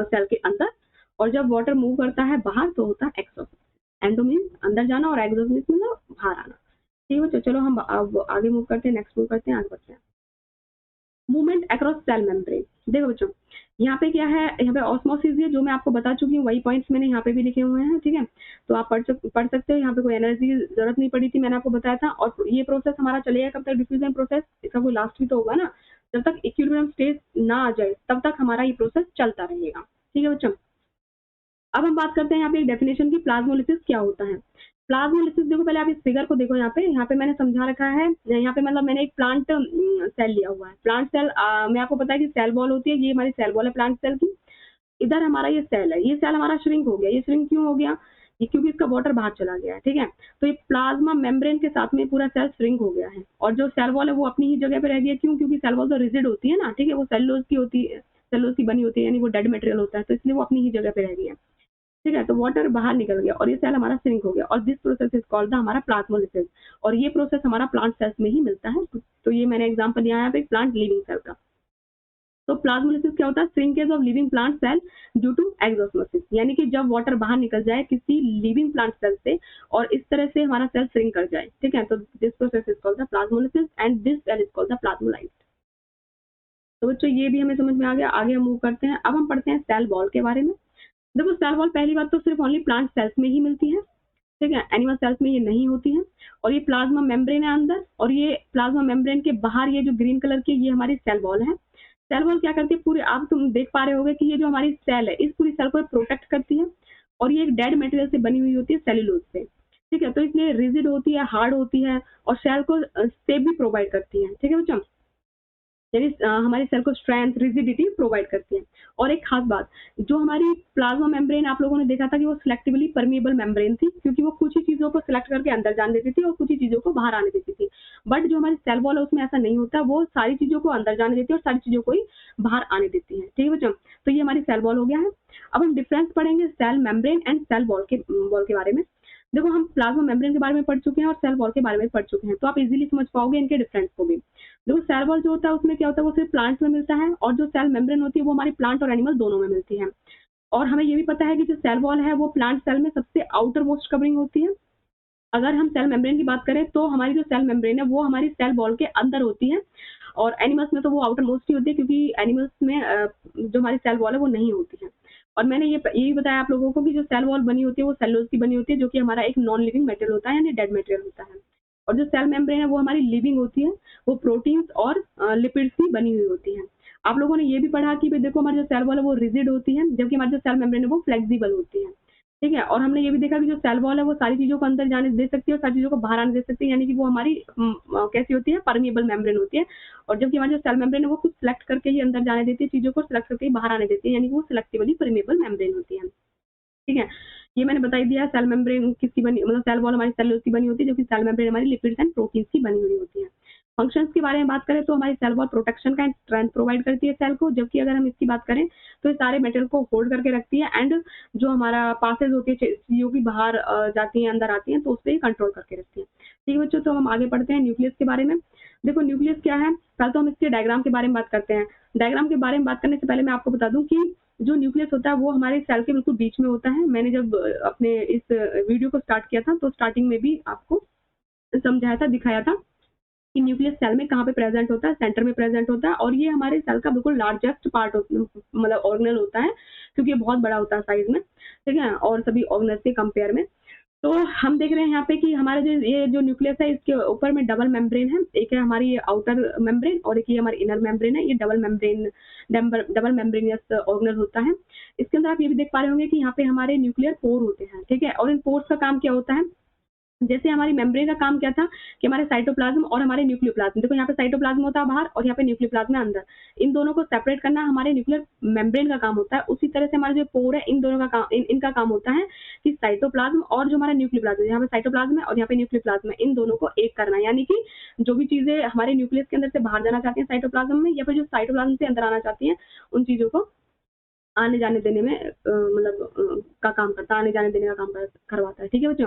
सेल के अंदर और जब वाटर मूव करता है बाहर तो होता है एक्सोस्मोसिस। एंडो मीन अंदर जाना और एक्सोस्मोसिस मतलब बाहर आना। ठीक है बच्चों, चलो हम अब आगे मूव करते हैं, नेक्स्ट मूव करते हैं, आगे बढ़ते हैं। Movement across cell membrane. देखो बच्चों यहाँ पे क्या है, यहाँ पे ऑस्मोसिस है जो मैं आपको बता चुकी हूँ, वही पॉइंट्स मैंने यहाँ पे भी लिखे हुए हैं। ठीक है, तो आप पढ़ सकते हो। यहाँ पे कोई एनर्जी की जरूरत नहीं पड़ी थी, मैंने आपको बताया था। और ये प्रोसेस हमारा चलेगा कब तक, डिफ्यूजन प्रोसेस, इसका कोई लास्ट भी तो होगा ना। जब तक इक्विलिब्रियम स्टेज ना आ जाए तब तक हमारा ये प्रोसेस चलता रहेगा। ठीक है बच्चों, अब हम बात करते हैं यहाँ पे एक डेफिनेशन की, प्लाज्मोलिसिस क्या होता है। प्लाज्मोलिसिस देखो, पहले आप इस फिगर को देखो, यहाँ पे मैंने समझा रखा है। यहाँ पे मतलब मैंने एक प्लांट सेल लिया हुआ है। प्लांट सेल में आपको पता है कि सेल वॉल होती है, ये हमारी सेल वॉल है प्लांट सेल की। इधर हमारा ये सेल है, ये सेल हमारा श्रिंक हो गया। ये श्रिंक क्यों हो गया, ये क्योंकि इसका वाटर बाहर चला गया है। ठीक है, तो ये प्लाज्मा मेम्ब्रेन के साथ में पूरा सेल श्रिंक हो गया है और जो सेल वॉल है वो अपनी ही जगह पे रह गया। क्यों, क्योंकि सेल वॉल तो रिजिड होती है ना, ठीक है, वो सेलुलोज की होती है, सेलुलोज की बनी होती है, यानी वो डेड मटेरियल होता है, तो इसलिए वो अपनी ही जगह पे रह गया। ठीक है, तो वाटर बाहर निकल गया और ये सेल हमारा श्रिंक हो गया और this process is called the हमारा प्लाज्मोलिसिस। और ये प्रोसेस हमारा प्लांट सेल्स में ही मिलता है। तो ये मैंने एग्जांपल लिया है यहाँ पे प्लांट लिविंग सेल का। तो प्लाज्मोलिसिस क्या होता है, shrinkage of living plant cell due to exosmosis, यानी कि जब वाटर बाहर निकल जाए किसी लिविंग प्लांट सेल से और इस तरह से हमारा सेल श्रिंक कर जाए। ठीक है, तो this process is called the plasmolysis and this cell is called the plasmolyte. तो बच्चों ये भी हमें समझ में आ गया। आगे हम मूव करते हैं, अब हम पढ़ते हैं सेल वॉल के बारे में। देखो सेल वॉल पहली बात तो सिर्फ ओनली प्लांट सेल्स में ही मिलती है। ठीक है, एनिमल सेल्स में ये नहीं होती है। और ये प्लाज्मा मेम्ब्रेन है अंदर, और ये प्लाज्मा मेम्ब्रेन के बाहर ये जो ग्रीन कलर की ये हमारी सेल वॉल है। सेल वॉल क्या करती है, पूरे आप तुम देख पा रहे होगे कि ये जो हमारी सेल है इस पूरी सेल को प्रोटेक्ट करती है और ये एक डेड मटेरियल से बनी हुई होती है, सेल्यूलोज से। ठीक है, तो इसलिए रिजिड होती है, हार्ड होती है और सेल को शेप भी प्रोवाइड करती है। ठीक है बच्चों, यानी हमारी सेल को स्ट्रेंथ, रिजिडिटी प्रोवाइड करती है। और एक खास बात, जो हमारी प्लाज्मा मेम्ब्रेन आप लोगों ने देखा था कि वो सिलेक्टिवली परमिएबल मेम्ब्रेन थी, क्योंकि वो कुछ ही चीजों को सिलेक्ट करके अंदर जाने देती थी और कुछ ही चीजों को बाहर आने देती थी। बट जो हमारी सेल वॉल है उसमें ऐसा नहीं होता, वो सारी चीजों को अंदर जाने देती है और सारी चीजों को ही बाहर आने देती है। ठीक है बच्चों, तो ये हमारी सेल वॉल हो गया है। अब हम डिफरेंस पढ़ेंगे cell membrane and cell wall के बारे में। देखो हम प्लाज्मा मेम्ब्रेन के बारे में पढ़ चुके हैं और सेल वॉल के बारे में पढ़ चुके हैं, तो आप इजीली समझ पाओगे इनके डिफरेंस को भी। देखो सेल वॉल जो होता है उसमें क्या होता है, वो सिर्फ प्लांट्स में मिलता है, और जो सेल मेम्ब्रेन होती है वो हमारी प्लांट और एनिमल दोनों में मिलती है। और हमें ये भी पता है कि जो सेल वॉल है वो प्लांट सेल में सबसे आउटर मोस्ट कवरिंग होती है। अगर हम सेल मेम्ब्रेन की बात करें तो हमारी जो सेल मेम्ब्रेन है वो हमारी सेल वॉल के अंदर होती है, और एनिमल्स में तो वो आउटर मोस्ट ही होती है, क्योंकि एनिमल्स में जो हमारी सेल वॉल है वो नहीं होती है। और मैंने ये भी बताया आप लोगों को कि जो सेल वॉल बनी होती है वो सेलुलोज की बनी होती है, जो कि हमारा एक नॉन लिविंग मटेरियल होता है, यानी डेड मटेरियल होता है। और जो सेल मेम्ब्रेन है वो हमारी लिविंग होती है, वो प्रोटीन्स और लिपिड्स की बनी हुई होती है। आप लोगों ने ये भी पढ़ा कि भाई देखो हमारी जो सेल वॉल है वो रिजिड होती है, जबकि हमारी जो सेल मेम्ब्रेन है वो फ्लेक्सिबल होती है। ठीक है, और हमने ये भी देखा कि जो सेल वॉल है वो सारी चीजों को अंदर जाने दे सकती है और सारी चीजों को बाहर आने दे सकती है, यानी कि वो हमारी कैसी होती है, परमिएबल मेम्ब्रेन होती है। और जबकि हमारी जो सेल मेम्ब्रेन है वो खुद सिलेक्ट करके ही अंदर जाने देती है, चीजों को सिलेक्ट करके ही बाहर आने देती है, यानी कि वो सिलेक्टिवली परमिएबल मेम्ब्रेन होती है। ठीक है, ये मैंने बता ही दिया। सेल मेम्ब्रेन किसकी बनी, मतलब सेल वॉल हमारी सेलुलोज की बनी होती है, जो कि सेल मेम्ब्रेन हमारी लिपिड्स एंड प्रोटीन्स की बनी हुई होती है। फंक्शंस के बारे में बात करें तो हमारी सेल वॉल प्रोटेक्शन का स्ट्रेंथ प्रोवाइड करती है सेल को, जबकि अगर हम इसकी बात करें तो ये सारे मटेरियल को होल्ड करके रखती है, एंड जो हमारा पासेज होती है चीजों की बाहर जाती है अंदर आती है तो उस पर कंट्रोल करके रखती है। ठीक है बच्चों, तो हम आगे बढ़ते हैं न्यूक्लियस के बारे में। देखो न्यूक्लियस क्या है, पहले तो हम इसके डायग्राम के बारे में बात करते हैं। डायग्राम के बारे में बात करने से पहले मैं आपको बता दूं कि जो न्यूक्लियस होता है वो हमारे सेल के बिल्कुल बीच में होता है। मैंने जब अपने इस वीडियो को स्टार्ट किया था तो स्टार्टिंग में भी आपको समझाया था, दिखाया था कि न्यूक्लियस सेल में कहाँ पे प्रेजेंट होता है, सेंटर में प्रेजेंट होता है, और ये हमारे सेल का बिल्कुल लार्जेस्ट पार्ट मतलब ऑर्गेनल होता है, क्योंकि ये बहुत बड़ा होता है साइज में। ठीक है, और सभी ऑर्गेनल्स के कंपेयर में। तो हम देख रहे हैं यहाँ पे कि हमारा जो ये जो न्यूक्लियस है इसके ऊपर में डबल मेम्ब्रेन है, एक है हमारी आउटर मेम्ब्रेन और एक ये हमारी इनर मेम्ब्रेन है। ये डबल मेम्ब्रेनियस ऑर्गेनल होता है। इसके अंदर आप ये भी देख पा रहे होंगे कि यहाँ पे हमारे न्यूक्लियर पोर होते हैं, ठीक है। और इन पोर्स का काम क्या होता है, जैसे हमारी मेम्ब्रेन का काम क्या था कि हमारे साइटोप्लाज्म और हमारे न्यूक्लियोप्लाज्म, देखो यहाँ पे साइटोप्लाज्म होता है बाहर और यहाँ पे न्यूक्लियोप्लाज्म है अंदर, इन दोनों को सेपरेट करना हमारे न्यूक्लियर मेम्ब्रेन का काम होता है। उसी तरह से हमारे जो पोर है इन दोनों का काम इनका काम होता है कि साइटोप्लाज्म और जो हमारा न्यूक्लियोप्लाज्म, यहाँ पे साइटोप्लाज्म है और यहाँ पे न्यूक्लियोप्लाज्म है, इन दोनों को एक करना, यानी कि जो भी चीजें हमारे न्यूक्लियस के अंदर से बाहर जाना चाहती हैं साइटोप्लाज्म में, या फिर जो साइटोप्लाज्म से अंदर आना चाहती हैं, उन चीजों को आने जाने देने में मतलब का काम करता है, आने जाने देने का काम करवाता है, ठीक है बच्चों।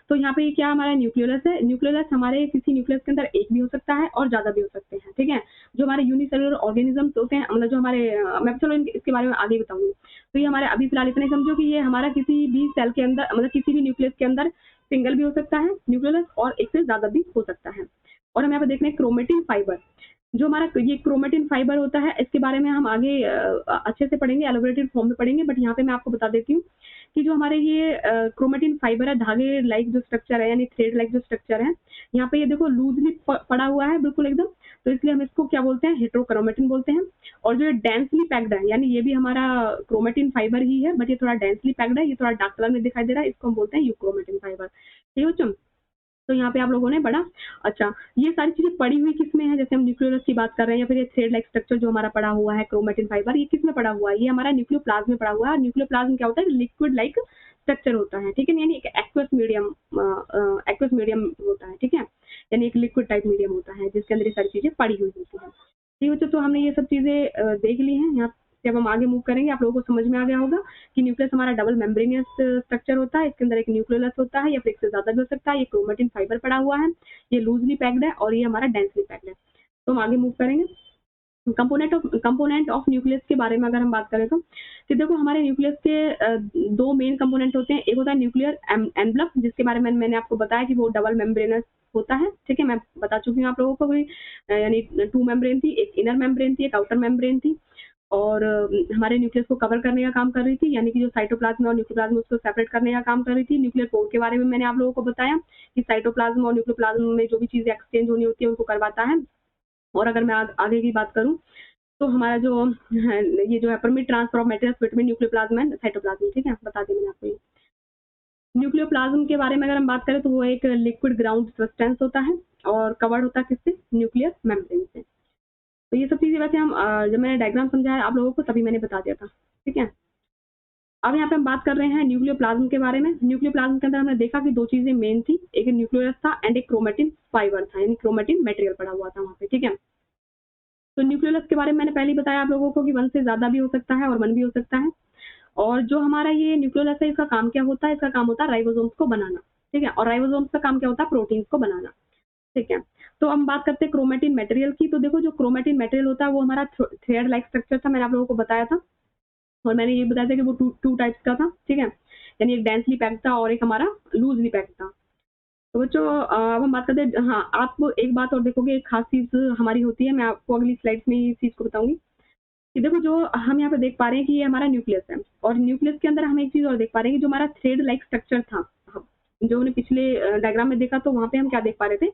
तो यहाँ पे क्या हमारा न्यूक्लियोलस है, न्यूक्लियोलस हमारे किसी न्यूक्लियस के अंदर एक भी हो सकता है और ज्यादा भी हो सकते हैं, ठीक है। जो हमारे यूनिसेलुलर ऑर्गेनिजम्स होते हैं, मतलब जो हमारे मैं चलो इसके बारे में आगे बताऊंगी। तो ये हमारे अभी फिलहाल इतना ही समझो कि ये हमारा किसी भी सेल के अंदर, मतलब किसी भी न्यूक्लियस के अंदर सिंगल भी हो सकता है न्यूक्लियोलस और एक से ज्यादा भी हो सकता है। और हम यहाँ पे देख रहे हैं क्रोमेटिन फाइबर, जो हमारा ये क्रोमेटिन फाइबर होता है, इसके बारे में हम आगे अच्छे से पढ़ेंगे, एलोबरेटेड फॉर्म में पढ़ेंगे, बट यहाँ पे मैं आपको बता देती हूँ कि जो हमारे ये क्रोमेटिन फाइबर है, धागे लाइक जो स्ट्रक्चर है, यानी थ्रेड लाइक जो स्ट्रक्चर है, यहाँ पे ये देखो लूजली पड़ा हुआ है बिल्कुल एकदम, तो इसलिए हम इसको क्या बोलते हैं, हेटेरोक्रोमेटिन बोलते हैं। और जो डेंसली पैक्ड है, यानी ये भी हमारा क्रोमेटिन फाइबर ही है, बट ये थोड़ा डेंसली पैक्ड है, ये थोड़ा डार्क कलर में दिखाई दे रहा है, इसको हम बोलते हैं यूक्रोमेटिन फाइबर, ठीक है बच्चों। तो यहाँ पे आप लोगों ने बड़ा अच्छा, ये सारी चीजें पड़ी हुई किसमें है, जैसे हम न्यूक्लियोलस की बात कर रहे हैं, या फिर ये थ्रेड लाइक स्ट्रक्चर जो हमारा पड़ा हुआ है क्रोमेटिन फाइबर, ये किसमें पड़ा हुआ है, ये हमारा न्यूक्लियोप्लाज्म में पड़ा हुआ है। न्यूक्लियोप्लाज्म क्या होता है, लिक्विड लाइक स्ट्रक्चर होता है, ठीक है, यानी एक एक्वस मीडियम होता है, ठीक है, यानी एक लिक्विड टाइप मीडियम होता है जिसके अंदर ये सारी चीजें पड़ी हुई होती है। ठीक है, तो हमने ये सब चीजें देख ली हैं। यहाँ जब हम आगे मूव करेंगे आप लोगों को समझ में आ गया होगा कि न्यूक्लियस हमारा डबल मेम्ब्रेनियस स्ट्रक्चर होता है, इसके अंदर एक न्यूक्लियोलस होता है या फिर एक से ज्यादा भी हो सकता है, ये क्रोमेटिन फाइबर पड़ा हुआ है, ये लूजली पैक्ड है और ये हमारा डेंसली पैक्ड है। तो हम आगे मूव करेंगे। कंपोनेंट ऑफ न्यूक्लियस के बारे में अगर हम बात करें तो देखो हमारे न्यूक्लियस के दो मेन कंपोनेंट होते हैं। एक होता है न्यूक्लियर एनवलप, जिसके बारे में मैंने आपको बताया कि वो डबल मेम्ब्रेनस होता है, ठीक है, मैं बता चुकी हूँ आप लोगों को, यानी 2 मेम्ब्रेन थी, एक इनर मेम्ब्रेन थी, एक आउटर मेम्ब्रेन थी, और हमारे न्यूक्लियस को कवर करने का काम कर रही थी, यानी कि जो साइटोप्लाज्म और न्यूक्लियोप्लाज्म उसको सेपरेट करने का काम कर रही थी। न्यूक्लियर पोर के बारे में मैंने आप लोगों को बताया कि साइटोप्लाज्म और न्यूक्लियोप्लाज्म में जो भी चीजें एक्सचेंज होनी होती है उनको करवाता है। और अगर मैं आगे की बात करूं तो हमारा जो है, ये जो है permit transfer of materials between nucleoplasm and cytoplasm, ठीक है, बता दी मैंने आपको ये। न्यूक्लियोप्लाज्म के बारे में अगर हम बात करें तो वो एक लिक्विड ग्राउंड सब्सटेंस होता है और कवर्ड होता है किससे, न्यूक्लियर मेम्ब्रेन से। तो ये सब चीजें वैसे हम जब मैंने डायग्राम समझाया आप लोगों को तभी मैंने बता दिया था, ठीक है। अब यहाँ पे हम बात कर रहे हैं न्यूक्लियोप्लाज्म के बारे में। न्यूक्लियोप्लाज्म के अंदर हमने देखा कि दो चीजें मेन थी, एक न्यूक्लियस था एंड एक क्रोमेटिन फाइबर था, यानी क्रोमेटिन मटेरियल पड़ा हुआ था वहाँ पे, ठीक है। तो न्यूक्लियस के बारे में मैंने पहले ही बताया आप लोगों को कि 1 से ज्यादा भी हो सकता है और 1 भी हो सकता है। और जो हमारा ये न्यूक्लियस है इसका काम क्या होता है, इसका काम होता है राइबोसोम्स को बनाना, ठीक है, और राइबोसोम्स का काम क्या होता है, प्रोटीन्स को बनाना, ठीक है। तो हम बात करते हैं क्रोमेटिन मटेरियल की। तो देखो जो क्रोमेटिन मटेरियल होता है वो हमारा थ्रेड लाइक स्ट्रक्चर था, मैंने आप लोगों को बताया था, और मैंने ये बताया था कि वो टू टाइप्स का था, ठीक है, यानी एक डेंसली पैक्ड था और एक हमारा लूजली पैक्ड था। तो बच्चों अब हम बात करते हैं, हाँ आप एक बात और देखोगे, एक खास चीज हमारी होती है, मैं आपको अगली स्लाइड्स में इस चीज को बताऊंगी कि देखो जो हम यहाँ पे देख पा रहे हैं कि ये हमारा न्यूक्लियस है, और न्यूक्लियस के अंदर हम एक चीज और देख पा रहे हैं कि जो हमारा थ्रेड लाइक स्ट्रक्चर था, जो हमने पिछले डायग्राम में देखा, तो वहां पे हम क्या देख पा रहे थे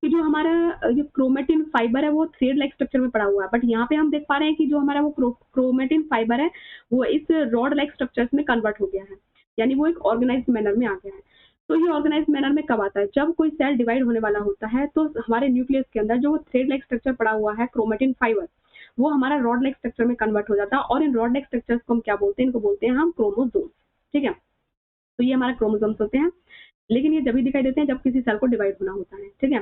कि जो हमारा जो क्रोमेटिन फाइबर है वो थ्रेड लाइक स्ट्रक्चर में पड़ा हुआ है, बट यहाँ पे हम देख पा रहे हैं कि जो हमारा वो क्रोमेटिन फाइबर है वो इस रॉड लाइक स्ट्रक्चर्स में कन्वर्ट हो गया है, यानी वो एक ऑर्गेनाइज्ड मैनर में आ गया है। तो ये ऑर्गेनाइज्ड मैनर में कब आता है, जब कोई सेल डिवाइड होने वाला होता है, तो हमारे न्यूक्लियस के अंदर जो थ्रेड लाइक स्ट्रक्चर पड़ा हुआ है क्रोमेटिन फाइबर, वो हमारा रॉड लाइक स्ट्रक्चर में कन्वर्ट हो जाता है, और इन रॉड लाइक स्ट्रक्चर्स को हम क्या बोलते हैं, इनको बोलते हैं हम क्रोमोसोम, ठीक है। तो ये हमारा क्रोमोसोम्स होते हैं, लेकिन ये जब भी दिखाई देते हैं जब किसी सेल को डिवाइड होना होता है, ठीक है।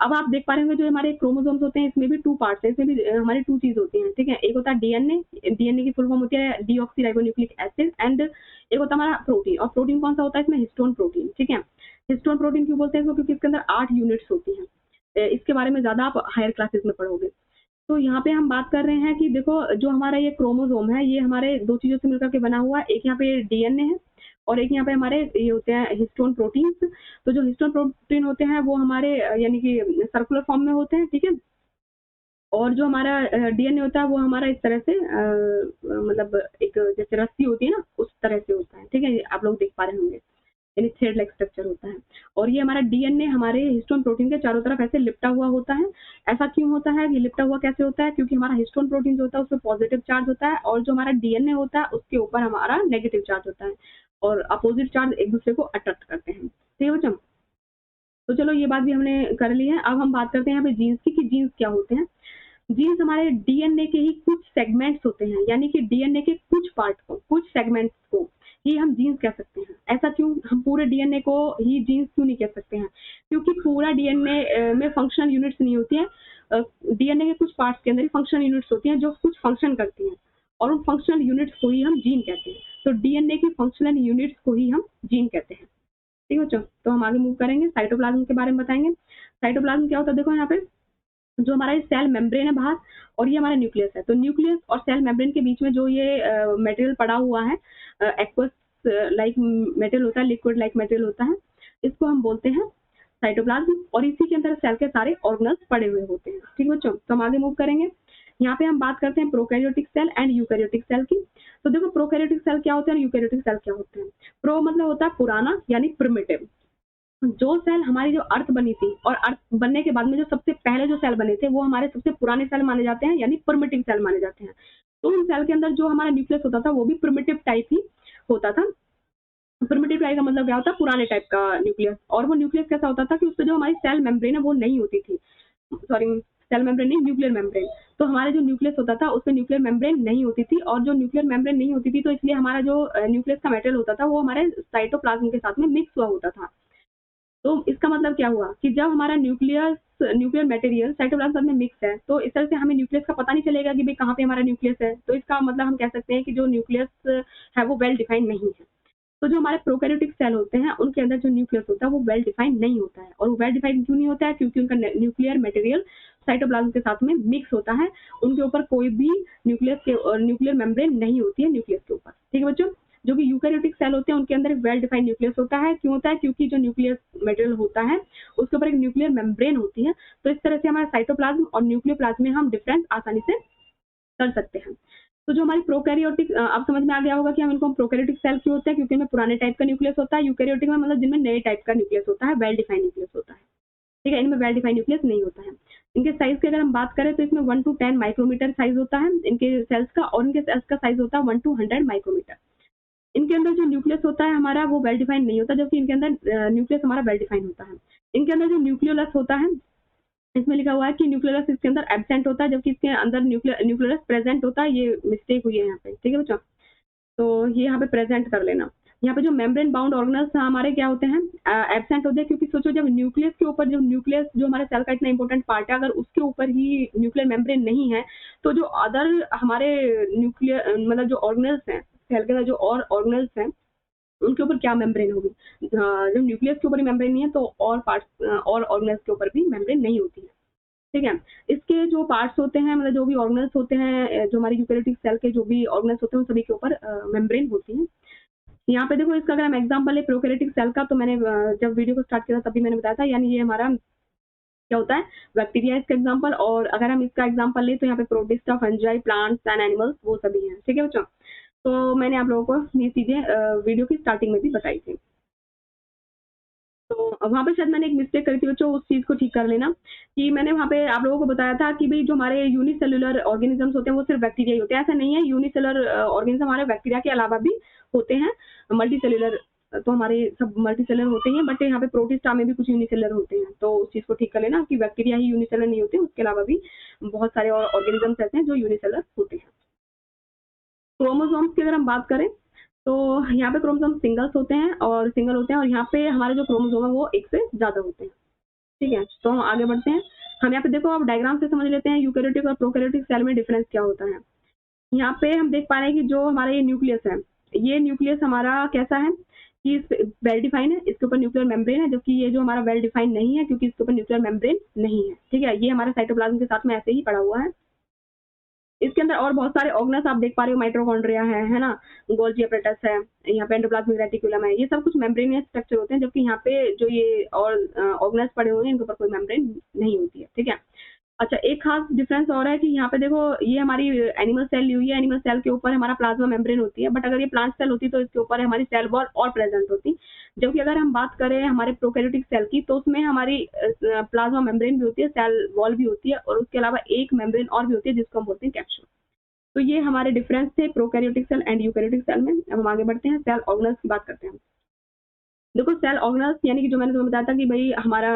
अब आप देख पा रहे होंगे जो हमारे क्रोमोसोम्स होते हैं इसमें भी 2 पार्ट्स है, इसमें भी हमारी 2 चीज होती हैं, ठीक है। एक होता है डीएनए, डीएनए की फुल फॉर्म होती है डीऑक्सीराइबोन्यूक्लिक एसिड, एंड एक होता है हमारा प्रोटीन, और प्रोटीन कौन सा होता है इसमें, हिस्टोन प्रोटीन, ठीक है। हिस्टोन प्रोटीन क्यों बोलते हैं इसको, क्योंकि इसके अंदर 8 यूनिट्स होती हैं, इसके बारे में ज्यादा आप हायर क्लासेस में पढ़ोगे। तो यहाँ पे हम बात कर रहे हैं कि देखो जो हमारा ये क्रोमोसोम है ये हमारे 2 चीजों से मिलकर के बना हुआ है, एक यहाँ पे डीएनए है और एक यहाँ पे हमारे ये होते हैं हिस्टोन प्रोटीन्स। तो जो हिस्टोन प्रोटीन होते हैं वो हमारे यानी कि सर्कुलर फॉर्म में होते हैं, ठीक है, और जो हमारा डीएनए होता है वो हमारा इस तरह से मतलब एक जैसे रस्सी होती है ना उस तरह से होता है, ठीक है, आप लोग देख पा रहे होंगे। यानी थ्रेड लाइक स्ट्रक्चर होता है। और ये हमारा डीएनए हमारे हिस्टोन प्रोटीन के चारों तरफ ऐसे लिपटा हुआ होता है। ऐसा क्यों होता है, ये लिपटा हुआ कैसे होता है? क्योंकि हमारा हिस्टोन प्रोटीन जो होता है उसमें पॉजिटिव चार्ज होता है और जो हमारा डीएनए होता है उसके ऊपर हमारा नेगेटिव चार्ज होता है और अपोजिट चार्ज एक दूसरे को अट्रैक्ट करते हैं। ठीक है बच्चों, तो चलो ये बात भी हमने कर ली है। अब हम बात करते हैं यहाँ पे जीन्स की, कि जीन्स क्या होते हैं। जीन्स हमारे डीएनए के ही कुछ सेगमेंट्स होते हैं, यानी कि डीएनए के कुछ पार्ट को, कुछ सेगमेंट्स को ही हम जीन्स कह सकते हैं। ऐसा क्यों, हम पूरे डीएनए को ही जीन्स क्यों नहीं कह सकते हैं? क्योंकि पूरा डीएनए में फंक्शनल यूनिट्स नहीं होती है। डीएनए के कुछ पार्ट्स के अंदर ही फंक्शनल यूनिट्स होती हैं जो कुछ फंक्शन करती हैं और उन फंक्शनल यूनिट्स को ही हम जीन कहते हैं। तो डीएनए की फंक्शनल यूनिट्स को ही हम जीन कहते हैं। ठीक है बच्चों, तो हम आगे मूव करेंगे, साइटोप्लाज्म के बारे में बताएंगे। साइटोप्लाज्म क्या होता है, देखो यहाँ पे जो हमारा ये सेल मेम्ब्रेन है बाहर और ये हमारा न्यूक्लियस है। तो न्यूक्लियस और सेल मेम्ब्रेन के बीच में जो ये मटेरियल पड़ा हुआ है, एक्वस लाइक मटेरियल होता है, लिक्विड लाइक मटेरियल होता है, इसको हम बोलते हैं साइटोप्लाज्म। और इसी के अंदर सेल के सारे ऑर्गेनल्स पड़े हुए होते हैं। ठीक है बच्चों, तो हम आगे मूव करेंगे। यहाँ पे हम बात करते हैं prokaryotic cell and eukaryotic cell की। तो देखो प्रोकैरियोटिक सेल क्या होते हैं और यूकैरियोटिक सेल क्या होते हैं। प्रो मतलब होता है पुराना, यानी प्रिमिटिव। जो सेल हमारी जो अर्थ बनी थी और अर्थ बनने के बाद में जो सबसे पहले जो सेल बने थे वो हमारे सबसे पुराने सेल माने जाते हैं, यानी प्रिमिटिव सेल माने जाते हैं। तो उन सेल के अंदर जो हमारा न्यूक्लियस होता था वो भी प्रिमिटिव टाइप ही होता था। प्रिमिटिव टाइप का मतलब क्या होता है, पुराने टाइप का न्यूक्लियस। और वो न्यूक्लियस कैसा होता था कि उसपे जो हमारी सेल मेम्ब्रेन है वो नहीं होती थी, सॉरी सेल मेम्ब्रेन नहीं, न्यूक्लियर मेम्ब्रेन। तो हमारा जो न्यूक्लियस होता था उसमें न्यूक्लियर मेम्ब्रेन नहीं होती थी, और जो न्यूक्लियर मेम्ब्रेन नहीं होती थी तो इसलिए हमारा जो न्यूक्लियस का मेटेरियल होता था वो हमारे साइटोप्लाज्म के साथ में मिक्स हुआ होता था। तो इसका मतलब क्या हुआ कि जब हमारा न्यूक्लियर मटेरियल साइटोप्लाज्म में मिक्स है तो इस तरह से हमें न्यूक्लियस का पता नहीं चलेगा कि भाई कहाँ पे हमारा न्यूक्लियस है। तो इसका मतलब हम कह सकते हैं कि जो न्यूक्लियस है वो वेल डिफाइंड नहीं है। तो जो हमारे प्रोकैरियोटिक सेल होते हैं उनके अंदर जो न्यूक्लियस होता है वो वेल डिफाइंड नहीं होता है। और वो वेल डिफाइंड क्यों नहीं होता है, क्योंकि उनका न्यूक्लियर मटेरियल साइटोप्लाज्म के साथ में मिक्स होता है। उनके ऊपर कोई भी न्यूक्लियर मेम्ब्रेन नहीं होती है न्यूक्लियस के ऊपर। ठीक है बच्चों, जो कि यूकैरियोटिक सेल होते हैं उनके अंदर एक वेल डिफाइंड न्यूक्लियस होता है। क्यों होता है, क्योंकि जो न्यूक्लियस मटेरियल होता है उसके ऊपर एक न्यूक्लियर मेम्ब्रेन होती है। तो इस तरह से हमारा साइटोप्लाज्म और न्यूक्लियोप्लाज्म में हम डिफरेंस आसानी से कर सकते हैं। तो जो हमारी प्रोकैरियोटिक, अब समझ में आ गया होगा कि हम इनको प्रोकैरियोटिक सेल क्यों होते हैं, क्योंकि इनमें पुराने टाइप का न्यूक्लियस होता है। यूकैरियोटिक में मतलब जिनमें नए टाइप का न्यूक्लियस होता है, वेल डिफाइंड न्यूक्लियस होता है। ठीक है, इनमें वेल डिफाइंड न्यूक्लियस नहीं होता है। इनके साइज की अगर हम बात करें तो इसमें 1 to 10 माइक्रोमीटर साइज होता है इनके सेल्स का, और इनके सेल्स का साइज होता है 1 to 100 माइक्रोमीटर। इनके अंदर जो न्यूक्लियस होता है हमारा वो वेल डिफाइंड नहीं होता, जबकि इनके अंदर न्यूक्लियस हमारा वेल डिफाइंड होता है। इनके अंदर जो न्यूक्लियोलस होता है, इसमें लिखा हुआ है कि न्यूक्लियोलस इसके अंदर एब्सेंट होता है, जबकि इसके अंदर न्यूक्लियोलस प्रेजेंट होता है। ये मिस्टेक हुई है यहाँ पे। ठीक है बच्चों, तो ये यहाँ पे प्रेजेंट कर लेना। यहाँ पे जो मेम्ब्रेन बाउंड ऑर्गेनल्स हमारे क्या होते हैं, एब्सेंट होते हैं। क्योंकि सोचो जब न्यूक्लियस के ऊपर, जो न्यूक्लियस जो हमारे सेल का इतना इंपॉर्टेंट पार्ट है, अगर उसके ऊपर ही न्यूक्लियर मेम्ब्रेन नहीं है तो जो अदर हमारे न्यूक्लियर मतलब जो ऑर्गेनल्स हैं सेल के अंदर, जो और ऑर्गेनल्स हैं उनके ऊपर क्या मेम्ब्रेन होगी। जब न्यूक्लियस के ऊपर ही मेम्ब्रेन नहीं है तो और पार्ट्स और ऑर्गेनल्स के ऊपर भी मेम्ब्रेन नहीं होती है। ठीक है, इसके जो पार्ट्स होते हैं मतलब जो भी ऑर्गेनल्स होते हैं, जो हमारे यूकैरियोटिक सेल के जो भी ऑर्गेनल्स होते हैं उन सभी के ऊपर मेम्ब्रेन होती है। यहाँ पे देखो, इसका अगर हम एग्जांपल है प्रोकैरियोटिक सेल का, तो मैंने जब वीडियो को स्टार्ट किया था तभी मैंने बताया था, यानी ये हमारा क्या होता है, बैक्टीरिया इसका एग्जांपल। और अगर हम इसका एग्जांपल लें तो यहाँ पे protista, fungi, plants and animals वो सभी हैं। ठीक है बच्चों, तो मैंने आप लोगों को ये चीजें वीडियो की स्टार्टिंग में भी बताई थी। तो वहाँ पे शायद मैंने एक मिस्टेक करी थी बच्चों, उस चीज को ठीक कर लेना। कि मैंने वहाँ पे आप लोगों को बताया था कि भाई जो हमारे यूनिसेलुलर ऑर्गेनिजम्स होते हैं वो सिर्फ बैक्टीरिया ही होते हैं। ऐसा नहीं है, यूनिसेलुलर ऑर्गेनिज्म हमारे बैक्टीरिया के अलावा भी होते हैं। मल्टी सेलुलर तो हमारे सब मल्टी सेलुलर होते हैं, बट यहाँ पे प्रोटिस्टा में भी कुछ यूनिसेलुलर होते हैं। तो उस चीज को ठीक कर लेना कि बैक्टीरिया ही यूनिसेलुलर नहीं होते, उसके अलावा भी बहुत सारे और ऑर्गेनिजम्स ऐसे हैं जो यूनिसेलुलर होते हैं। क्रोमोसोम्स की अगर हम बात करें तो यहाँ पे क्रोमोसोम सिंगल्स होते हैं और यहाँ पे हमारे जो क्रोमोसोम है वो एक से ज्यादा होते हैं। ठीक है, तो हम आगे बढ़ते हैं। हम यहाँ पे देखो, अब डायग्राम से समझ लेते हैं यूकैरियोटिक और प्रोकैरियोटिक सेल में डिफरेंस क्या होता है। यहाँ पे हम देख पा रहे हैं कि जो हमारा ये न्यूक्लियस है, ये न्यूक्लियस हमारा कैसा है कि वेल डिफाइंड है, इसके ऊपर न्यूक्लियर मेम्ब्रेन है। जबकि ये जो हमारा वेल डिफाइंड नहीं है क्योंकि इसके ऊपर न्यूक्लियर मेम्ब्रेन नहीं है। ठीक है, ये हमारा साइटोप्लाज्म के साथ में ऐसे ही पड़ा हुआ है। इसके अंदर और बहुत सारे ऑर्गेनल्स आप देख पा रहे हो, माइटोकॉन्ड्रिया है ना, गोल्गी अपरेटस है, यहाँ पे एंडोप्लाज्मिक रेटिकुलम है। ये सब कुछ मेम्ब्रेनियस स्ट्रक्चर होते हैं, जबकि यहाँ पे जो ये और ऑर्गेनल्स पड़े हुए हैं इनके ऊपर कोई मेम्ब्रेन नहीं होती है। ठीक है, अच्छा, एक खास डिफरेंस और है कि यहाँ पे देखो ये हमारी एनिमल सेल ली हुई है, एनिमल सेल के ऊपर हमारा प्लाज्मा मेम्ब्रेन होती है, बट अगर ये प्लांट सेल होती तो इसके ऊपर हमारी सेल वॉल और प्रेजेंट होती। जबकि अगर हम बात करें हमारे प्रोकैरियोटिक सेल की तो उसमें हमारी प्लाज्मा मेम्ब्रेन भी होती है, सेल वॉल भी होती है और उसके अलावा एक मेम्ब्रेन और भी होती है जिसको हम बोलते हैं कैप्सूल। तो ये हमारे डिफरेंस थे prokaryotic cell and eukaryotic cell में। अब हम आगे बढ़ते हैं, सेल ऑर्गेनल्स की बात करते हैं। देखो सेल ऑर्गेनल्स यानी कि जो मैंने तुम्हें बताया था कि भाई हमारा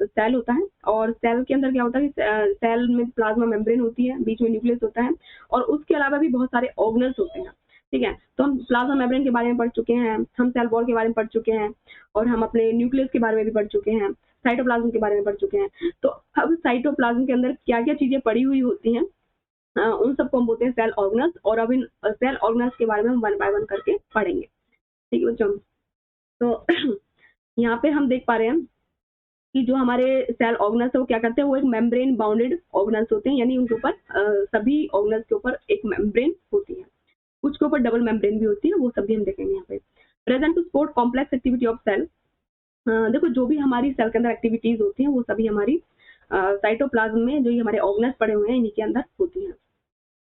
सेल होता है और सेल के अंदर क्या होता है कि सेल में प्लाज्मा मेम्ब्रेन होती है, बीच में न्यूक्लियस होता है और उसके अलावा भी बहुत सारे ऑर्गेनल्स होते हैं। ठीक है, तो हम प्लाज्मा मेम्ब्रेन के बारे में पढ़ चुके हैं, हम सेल वॉल के बारे में पढ़ चुके हैं और हम अपने न्यूक्लियस के बारे में भी पढ़ चुके हैं, साइटोप्लाज्म के बारे में पढ़ चुके हैं। तो अब साइटोप्लाज्म के अंदर क्या क्या चीजें पड़ी हुई होती हैं उन सबको हम बोलते हैं सेल ऑर्गेनल्स। और अब इन सेल ऑर्गेनल्स के बारे में हम वन बाय वन करके पढ़ेंगे। ठीक है बच्चों, तो यहाँ पे हम देख पा रहे हैं कि जो हमारे सेल ऑर्गेनल्स है वो क्या करते हैं, वो एक मेम्ब्रेन बाउंडेड ऑर्गेनल्स होते हैं, यानी उनके ऊपर सभी ऑर्गेनल्स के ऊपर एक मेम्ब्रेन होती है, कुछ के ऊपर डबल मेम्ब्रेन भी होती है, वो सब भी हम देखेंगे यहाँ पे। Present to support complex activity of cell. देखो जो भी हमारी सेल के अंदर एक्टिविटीज होती हैं वो सभी हमारी साइटोप्लाज्म में जो ये हमारे ऑर्गेनल्स पड़े हुए हैं इन्हीं के अंदर होती हैं।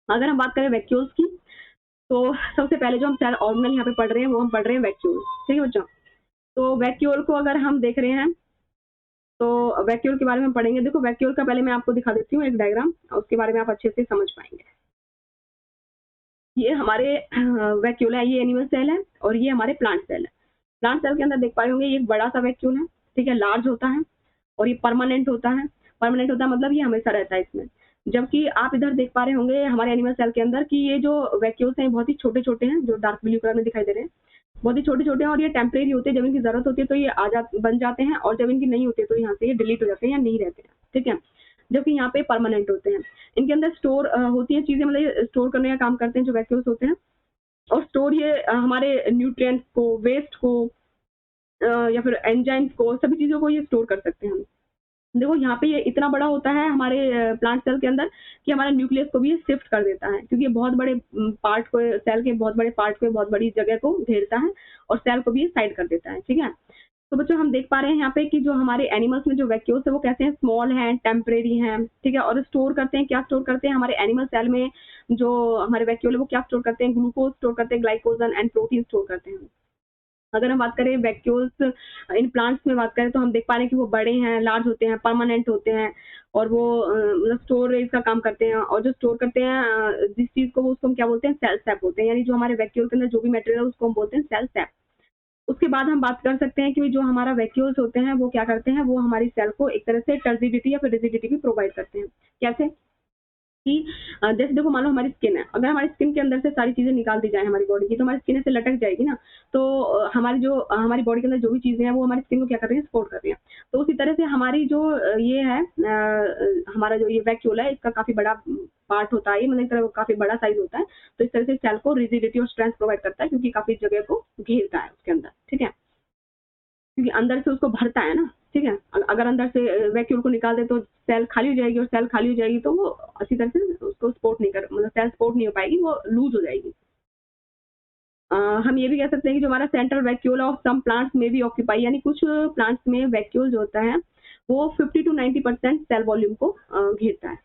अगर हम बात करें वैक्यूल्स की तो सबसे पहले जो हम सेल ऑर्गेनल यहाँ पे पढ़ रहे हैं वो हम पढ़ रहे हैं वैक्यूल। ठीक है बच्चों, तो वैक्यूल को अगर हम देख रहे हैं तो वैक्यूल के बारे में पढ़ेंगे। देखो वैक्यूल का पहले मैं आपको दिखा देती हूँ एक डायग्राम, उसके बारे में आप अच्छे से समझ पाएंगे। ये हमारे वैक्यूल है, ये एनिमल सेल है और ये हमारे प्लांट सेल है। प्लांट सेल के अंदर देख पाए होंगे ये एक बड़ा सा वैक्यूल है, ठीक है, लार्ज होता है और ये परमानेंट होता है। परमानेंट होता है मतलब ये हमेशा रहता है इसमें। जबकि आप इधर देख पा रहे होंगे हमारे एनिमल सेल के अंदर कि ये जो वैक्यूल्स हैं बहुत ही छोटे छोटे हैं, जो डार्क ब्लू कलर में दिखाई दे रहे हैं, बहुत ही छोटे छोटे हैं और ये टेम्परेरी होते हैं। जब इनकी जरूरत होती है तो ये बन जाते हैं और जब इनकी नहीं होती है तो यहाँ से ये डिलीट हो जाते हैं या नहीं रहते हैं। ठीक है, जबकि यहाँ पे परमानेंट होते हैं। इनके अंदर स्टोर होती है चीजें, मतलब ये स्टोर करने का काम करते हैं जो वैक्यूल्स होते हैं। और स्टोर ये हमारे न्यूट्रिएंट्स को, वेस्ट को या फिर एंजाइम्स को, सभी चीजों को ये स्टोर कर सकते हैं हम। देखो यहाँ पे ये इतना बड़ा होता है हमारे प्लांट सेल के अंदर कि हमारे न्यूक्लियस को भी ये शिफ्ट कर देता है, क्योंकि ये बहुत बड़े पार्ट को, सेल के बहुत बड़े पार्ट को, बहुत बड़ी जगह को घेरता है और सेल को भी ये साइड कर देता है। ठीक है, तो बच्चों हम देख पा रहे हैं यहाँ पे कि जो हमारे एनिमल्स में जो वैक्यूल्स है वो कैसे हैं, स्मॉल हैं, टेम्परेरी हैं। ठीक है, और स्टोर करते हैं, क्या स्टोर करते हैं हमारे एनिमल सेल में, जो हमारे वैक्यूल है वो क्या स्टोर करते हैं, ग्लूकोज स्टोर करते हैं, ग्लाइकोजन एंड प्रोटीन स्टोर करते हैं। अगर हम बात करें वैक्यूल्स इन प्लांट्स में बात करें तो हम देख पा रहे हैं कि वो बड़े हैं, लार्ज होते हैं, परमानेंट होते हैं और वो मतलब स्टोरेज का काम करते हैं। और जो स्टोर करते हैं जिस चीज को, वो उसको हम क्या बोलते हैं, सेल सैप बोलते हैं। यानी जो हमारे वैक्यूल के अंदर जो भी मटेरियल है उसको हम बोलते हैं सेल सैप। उसके बाद हम बात कर सकते हैं कि जो हमारा वैक्यूल्स होते हैं वो क्या करते हैं, वो हमारी सेल को एक तरह से टर्जिडिटी या फिर रिजिडिटी भी प्रोवाइड करते हैं। कैसे कि जैसे देखो मान लो हमारी स्किन है, अगर हमारी स्किन के अंदर से सारी चीजें निकाल दी जाए हमारी बॉडी की तो हमारी स्किन ऐसे लटक जाएगी ना। तो हमारी जो हमारी बॉडी के अंदर जो भी चीजें हैं वो हमारी स्किन को क्या कर रही है, सपोर्ट कर रही है। तो उसी तरह से हमारी जो ये है हमारा जो ये वैक्यूल है इसका काफी बड़ा पार्ट होता है, मतलब एक तरह काफी बड़ा साइज होता है। तो इस तरह से सेल को रिजिडिटी और स्ट्रेंथ प्रोवाइड करता है, क्योंकि काफी जगह को घेरता है उसके अंदर। ठीक है, क्योंकि अंदर से उसको भरता है ना। ठीक है, अगर अंदर से वैक्यूल को निकाल दे तो सेल खाली हो जाएगी और सेल खाली हो जाएगी तो वो अच्छी तरह से उसको सपोर्ट नहीं कर, मतलब सेल सपोर्ट नहीं हो पाएगी, वो लूज हो जाएगी। हम ये भी कह सकते हैं कि जो हमारा central vacuole of some plants में भी ऑक्यूपाई, यानी कुछ प्लांट्स में वैक्यूल जो होता है वो 50 to 90% सेल वॉल्यूम को घेरता है।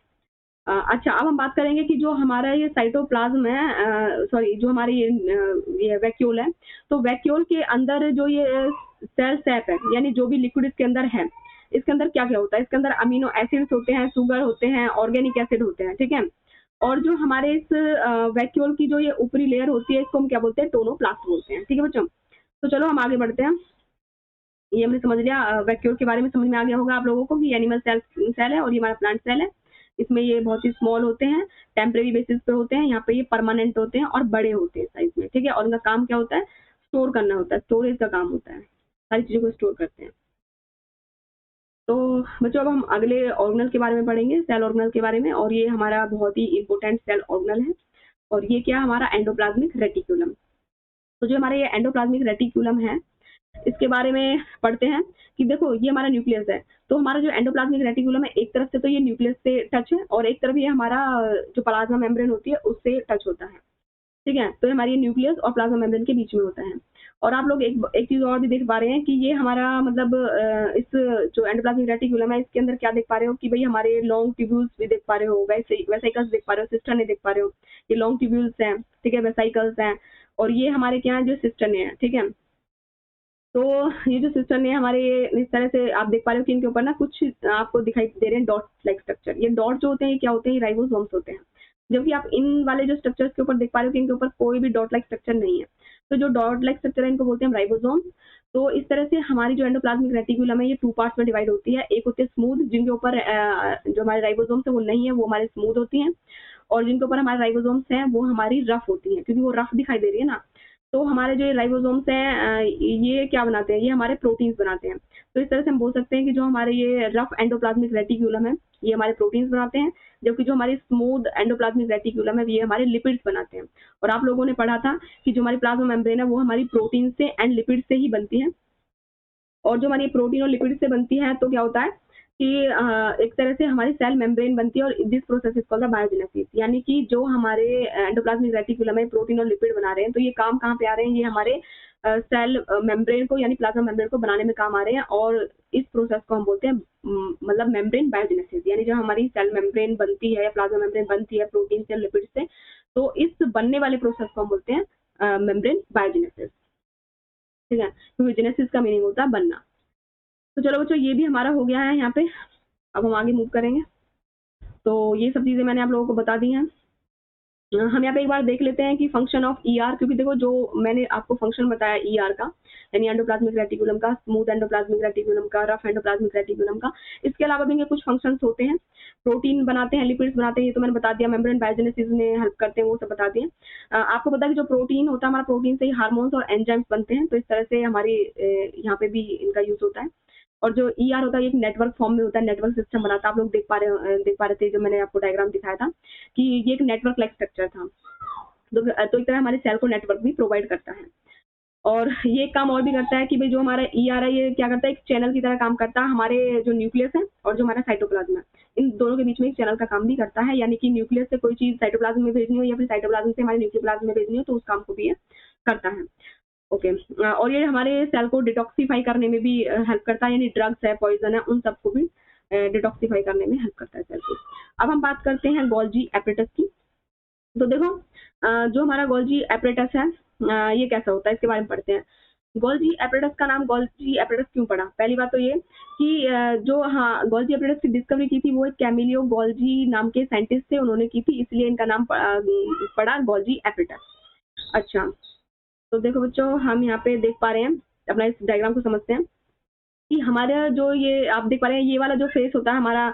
अच्छा, अब हम बात करेंगे कि जो हमारा ये साइटोप्लाज्म है, सॉरी जो हमारी ये वैक्यूल है, तो वैक्यूल के अंदर जो ये सेल सैप है, यानी जो भी लिक्विड इसके अंदर है, इसके अंदर क्या क्या होता है, इसके अंदर अमीनो एसिड्स होते हैं, शुगर होते हैं, ऑर्गेनिक एसिड होते हैं। ठीक है, और जो हमारे इस वैक्यूल की जो ये ऊपरी लेयर होती है इसको हम क्या बोलते हैं, टोनोप्लास्ट बोलते हैं। ठीक है बच्चों, तो चलो हम आगे बढ़ते हैं। ये हमने समझ लिया, वैक्यूल के बारे में समझ में आ गया होगा आप लोगों को कि एनिमल सेल है और ये हमारा प्लांट सेल है। इसमें ये बहुत ही स्मॉल होते हैं, टेम्परेरी बेसिस पे होते हैं, यहाँ पे ये परमानेंट होते हैं और बड़े होते हैं साइज में। ठीक है, और उनका काम क्या होता है, स्टोर करना होता है, स्टोरेज का काम होता है, सारी चीजों को स्टोर करते हैं। तो बच्चों अब हम अगले ऑर्गेनल के बारे में पढ़ेंगे, सेल ऑर्गेनल के बारे में, और ये हमारा बहुत ही इंपॉर्टेंट सेल ऑर्गेनल है। और ये क्या, हमारा एंडोप्लाज्मिक रेटिकुलम। तो जो हमारे ये एंडोप्लाज्मिक रेटिकुलम है इसके बारे में पढ़ते हैं कि देखो ये हमारा न्यूक्लियस है। तो हमारा जो एंडोप्लाज्मिक रेटिकुलम है एक तरफ से तो ये न्यूक्लियस से टच है और एक तरफ ये हमारा जो प्लाज्मा मेम्ब्रेन होती है उससे टच होता है। ठीक है, तो हमारी न्यूक्लियस और प्लाज्मा मेम्ब्रेन के बीच में होता है। और आप लोग एक चीज और भी देख पा रहे हैं कि ये हमारा मतलब इस जो एंडोप्लाज्मिक रेटिकुलम है इसके अंदर क्या देख पा रहे हो कि भाई हमारे लॉन्ग ट्यूब्यूल्स भी देख पा रहे हो, वेसिकल्स देख पा रहे हो, सिस्टर्न देख पा रहे हो। ये लॉन्ग ट्यूब्यूल्स हैं, ठीक है, वेसिकल्स हैं, और ये हमारे क्या है जो सिस्टर्न है, ठीक है। तो ये जो सिस्टर्न है हमारे, इस तरह से आप देख पा रहे हो कि इनके ऊपर ना कुछ आपको दिखाई दे रहे हैं डॉट लाइक स्ट्रक्चर। ये डॉट जो होते हैं ये क्या होते हैं, राइबोसोम्स होते हैं। जबकि आप इन वाले जो स्ट्रक्चर्स के ऊपर देख पा रहे हो कि इनके ऊपर कोई भी डॉट लाइक स्ट्रक्चर नहीं है। तो जो डॉट लाइक स्ट्रक्चर है इनको बोलते हैं राइबोसोम। तो इस तरह से हमारी जो एंडोप्लाज्मिक रेटिकुलम है ये 2 पार्ट्स में डिवाइड होती है। एक होती है स्मूथ, जिनके ऊपर जो हमारे राइबोसोम्स है वो नहीं है, वो हमारे स्मूथ होती हैं। और जिनके ऊपर हमारे राइबोसोम्स हैं वो हमारी रफ होती हैं, क्योंकि वो रफ दिखाई दे रही है ना। तो हमारे जो राइबोसोम्स हैं ये क्या बनाते हैं, ये हमारे प्रोटीन्स बनाते हैं। तो इस तरह से हम बोल सकते हैं कि जो हमारे ये रफ एंडोप्लाज्मिक रेटिकुलम है ये हमारे प्रोटीन्स बनाते हैं, जबकि जो हमारी स्मूथ एंडोप्लाज्मिक रेटिकुलम है ये हमारे लिपिड्स बनाते हैं। और आप लोगों ने पढ़ा था कि जो हमारी प्लाज्मा मेम्ब्रेन है वो हमारी प्रोटीन से एंड लिपिड से ही बनती है। और जो हमारी प्रोटीन और लिपिड से बनती है तो क्या होता है कि एक तरह से हमारी सेल मेम्ब्रेन बनती है, और this process is called the biogenesis. यानी कि जो हमारे एंडोप्लाज्मिक रेटिकुलम में प्रोटीन और लिपिड बना रहे हैं, तो ये काम कहाँ पे आ रहे हैं, ये हमारे सेल मेम्ब्रेन को यानी प्लाज्मा मेम्ब्रेन को बनाने में काम आ रहे हैं। और इस प्रोसेस को हम बोलते हैं मतलब मेम्ब्रेन बायोजेनेसिस। यानी जब हमारी सेल मेम्ब्रेन बनती है या प्लाज्मा मेम्ब्रेन बनती है प्रोटीन से लिपिड से, तो इस बनने वाले प्रोसेस को हम बोलते हैं मेम्ब्रेन बायोजेनेसिस, ठीक है। क्योंकि जेनेसिस का मीनिंग होता है बनना। तो चलो बच्चों ये भी हमारा हो गया है यहाँ पे। अब हम आगे मूव करेंगे। तो ये सब चीजें मैंने आप लोगों को बता दी हैं। हम यहाँ पे एक बार देख लेते हैं कि फंक्शन ऑफ ईआर, क्योंकि देखो जो मैंने आपको फंक्शन बताया ईआर का, यानी एंडोप्लाज्मिक रेटिकुलम का, स्मूथ एंडोप्लाज्मिक रेटिकुलम का, रफ एंडोप्लाज्मिक रेटिकुलम का, इसके अलावा भी इनके कुछ फंक्शंस होते हैं। प्रोटीन बनाते हैं, लिपिड्स बनाते हैं, ये तो मैंने बता दिया। मेम्ब्रेन बायोजेनेसिस में हेल्प करते हैं, वो सब बता दिए। आपको पता है कि जो प्रोटीन होता है हमारा, प्रोटीन से ही हार्मोन्स और एंजाइम्स बनते हैं। तो इस तरह से हमारी यहाँ पे भी इनका यूज होता है। और जो ईआर होता है एक नेटवर्क फॉर्म में होता है, नेटवर्क सिस्टम बनाता है। आप लोग देख पा रहे थे, जो मैंने आपको डायग्राम दिखाया था कि ये एक नेटवर्क लाइक स्ट्रक्चर था। तो एक तरह हमारे सेल को नेटवर्क भी प्रोवाइड करता है। और ये काम और भी करता है कि भाई जो हमारा ईआर है ये क्या करता है, एक चैनल की तरह काम करता है। हमारे जो न्यूक्लियस है और जो हमारा साइटोप्लाज्म है, इन दोनों के बीच में एक चैनल का काम भी करता है। यानी कि न्यूक्लियस से कोई चीज साइटोप्लाज्म में भेजनी हो या फिर साइटोप्लाज्म से हमारे न्यूक्लियोप्लाज्म में भेजनी हो, तो उस काम को भी ये करता है। ओके। और ये हमारे सेल को डिटॉक्सिफाई करने में भी हेल्प करता है, यानी ड्रग्स है, पॉइजन है, उन सबको भी डिटॉक्सिफाई करने में हेल्प करता है सेल को। अब हम बात करते हैं गोल्जी एपरेटस की। तो देखो जो हमारा गोल्जी एपरेटस है ये कैसा होता है, इसके बारे में पढ़ते हैं। गोल्जी एपरेटस का नाम गोल्जी एपरेटस क्यों पड़ा? पहली बात तो ये कि जो हाँ गोल्जी एपरेटस की डिस्कवरी की थी वो एक कैमिलियो गोल्जी नाम के साइंटिस्ट थे, उन्होंने की थी, इसलिए इनका नाम पड़ा गोल्जी एपरेटस। अच्छा, तो देखो बच्चों हम यहाँ पे देख पा रहे हैं, अपना इस डायग्राम को समझते हैं कि हमारा जो ये आप देख पा रहे हैं ये वाला जो फेस होता है हमारा,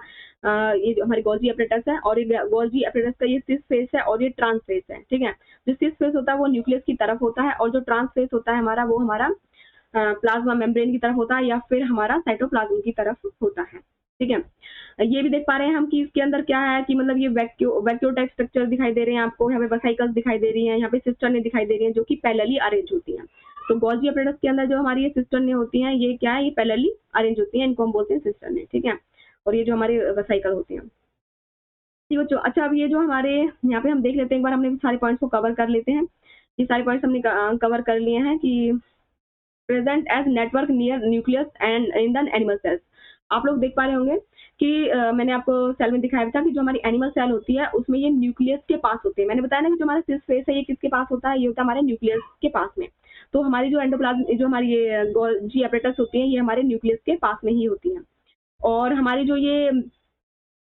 ये जो हमारी गोल्जी एपरेटस है, और ये गोल्जी एपरेटस का ये सिस फेस है और ये ट्रांस फेस है, ठीक है। जो सिस फेस होता है वो न्यूक्लियस की तरफ होता है, और जो ट्रांस फेस होता है हमारा वो हमारा प्लाज्मा मेम्ब्रेन की तरफ होता है, या फिर हमारा साइटोप्लाज्म की तरफ होता है, ठीक है। ये भी देख पा रहे हैं हम कि इसके अंदर क्या है कि मतलब ये वैक्यूओ टाइप स्ट्रक्चर दिखाई दे रहे हैं आपको, यहाँ पे वेसिकल्स दिखाई दे रही हैं, यहाँ पे सिस्टर्ने दिखाई दे रही हैं, जो कि पैरेलली अरेंज होती हैं। तो गोल्जी एपरेटस के अंदर जो हमारी ये सिस्टर्ने होती हैं ये क्या है, ये पैरेलली अरेंज होती हैं, इनको हम बोलते हैं सिस्टर्ने, ठीक है। और ये जो हमारे वेसिकल होते हैं, ठीक बच्चों। अच्छा, अब ये जो हमारे यहाँ पे हम देख लेते हैं, एक बार हमने सारे पॉइंट्स को कवर कर लेते हैं। ये सारे पॉइंट्स हमने कवर कर लिए हैं कि present as network near nucleus and in the animal cells. आप लोग देख पा रहे होंगे कि मैंने आपको सेल में दिखाया था कि जो हमारी एनिमल सेल होती है उसमें ये न्यूक्लियस के पास होते हैं। मैंने बताया ना कि जो हमारा सिस फेस है ये किसके पास होता है, ये होता है हमारे न्यूक्लियस के पास में। तो हमारी जो एंडोप्लाज्म, जो हमारी ये गोल्जी एपरेटस होती है ये हमारे न्यूक्लियस के पास में ही होती हैं। और हमारी जो ये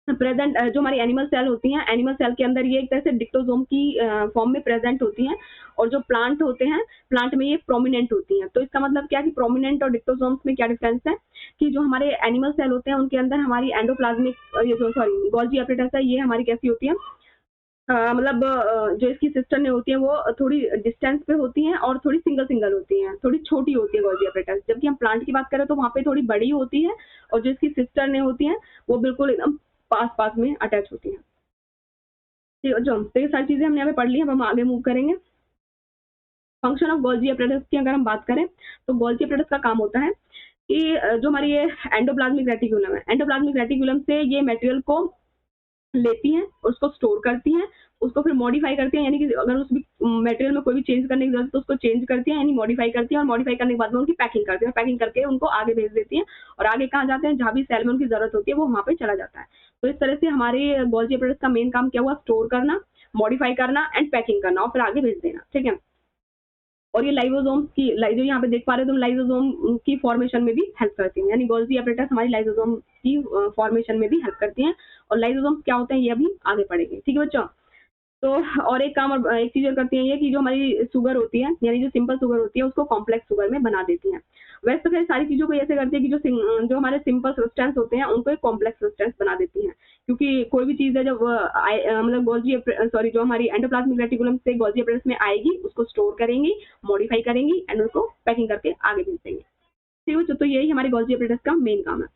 प्रेजेंट जो हमारी एनिमल सेल होती हैं, एनिमल सेल के अंदर ये एक तरह से डिक्टोसोम की फॉर्म में प्रेजेंट होती हैं। और जो प्लांट होते हैं, प्लांट में ये प्रोमिनेंट होती हैं। तो इसका मतलब क्या है कि प्रोमिनेंट और डिक्टोसोम्स में क्या डिफरेंस है कि जो हमारे एनिमल सेल होते हैं उनके अंदर हमारी एंडोप्लाज्मिक ये जो सॉरी गोल्जी एपरेटस है ये हमारी कैसी होती है, मतलब जो इसकी सिस्टर्ने होती है वो थोड़ी डिस्टेंस पे होती हैं और थोड़ी सिंगल सिंगल होती हैं, थोड़ी छोटी होती है गोल्जी एपरेटस। जबकि हम प्लांट की बात करें तो वहाँ पे थोड़ी बड़ी होती है, और जो इसकी सिस्टर्ने होती हैं वो बिल्कुल एकदम पास पास में अटैच होती हैं। ठीक है जो, तो ये सारी चीजें हमने यहाँ पे पढ़ ली। अब हम आगे मूव करेंगे। फंक्शन ऑफ गोल्जी एपरेटस की अगर हम बात करें तो गोल्जी एपरेटस का काम होता है कि जो हमारी ये एंडोप्लाज्मिक रेटिकुलम है, एंडोप्लाज्मिक रेटिकुलम से ये मटेरियल को लेती हैं, उसको स्टोर करती हैं, उसको फिर मॉडिफाई करती हैं, यानी कि अगर मटेरियल में कोई भी चेंज करने की जरूरत है तो उसको चेंज करती हैं, यानी मॉडिफाई करती हैं, और मॉडिफाई करने के बाद में उनकी पैकिंग करती हैं, पैकिंग करके उनको आगे भेज देती हैं, और आगे कहाँ जाते हैं, जहाँ भी सेल में उनकी जरूरत होती है वो वहाँ पे चला जाता है। तो इस तरह से हमारे गोल्जी एपरेटस का मेन काम क्या हुआ, स्टोर करना, मॉडिफाई करना एंड पैकिंग करना, और फिर आगे भेज देना, ठीक है। और ये लाइसोसोम की जो यहाँ पे देख पा रहे हो तुम, लाइसोसोम की फॉर्मेशन में भी हेल्प करती हैं, यानी गोल्जी एपरेटस हमारी लाइसोसोम की फॉर्मेशन में भी हेल्प करती हैं। और लाइसोसोम क्या होते हैं ये अभी आगे पढ़ेंगे, ठीक है बच्चों। तो और एक काम, और एक चीज और करती हैं ये, कि जो हमारी शुगर होती है, यानी जो सिंपल शुगर होती है उसको कॉम्प्लेक्स शुगर में बना देती हैं। वैसे तो खैर सारी चीजों को ऐसे करती है कि जो हमारे सिंपल सब्सटेंस होते हैं उनको एक कॉम्प्लेक्स सब्सटेंस बना देती हैं, क्योंकि कोई भी चीज है जब मतलब गोल्जी सॉरी जो हमारी एंडोप्लाज्मिक रेटिकुलम से गोल्जी एपरेटस में आएगी उसको स्टोर करेंगी, मॉडिफाई करेंगी एंड उसको पैकिंग करके आगे भेज देंगे, ठीक है बच्चों। तो यही हमारे गोल्जी एपरेटस का मेन काम है।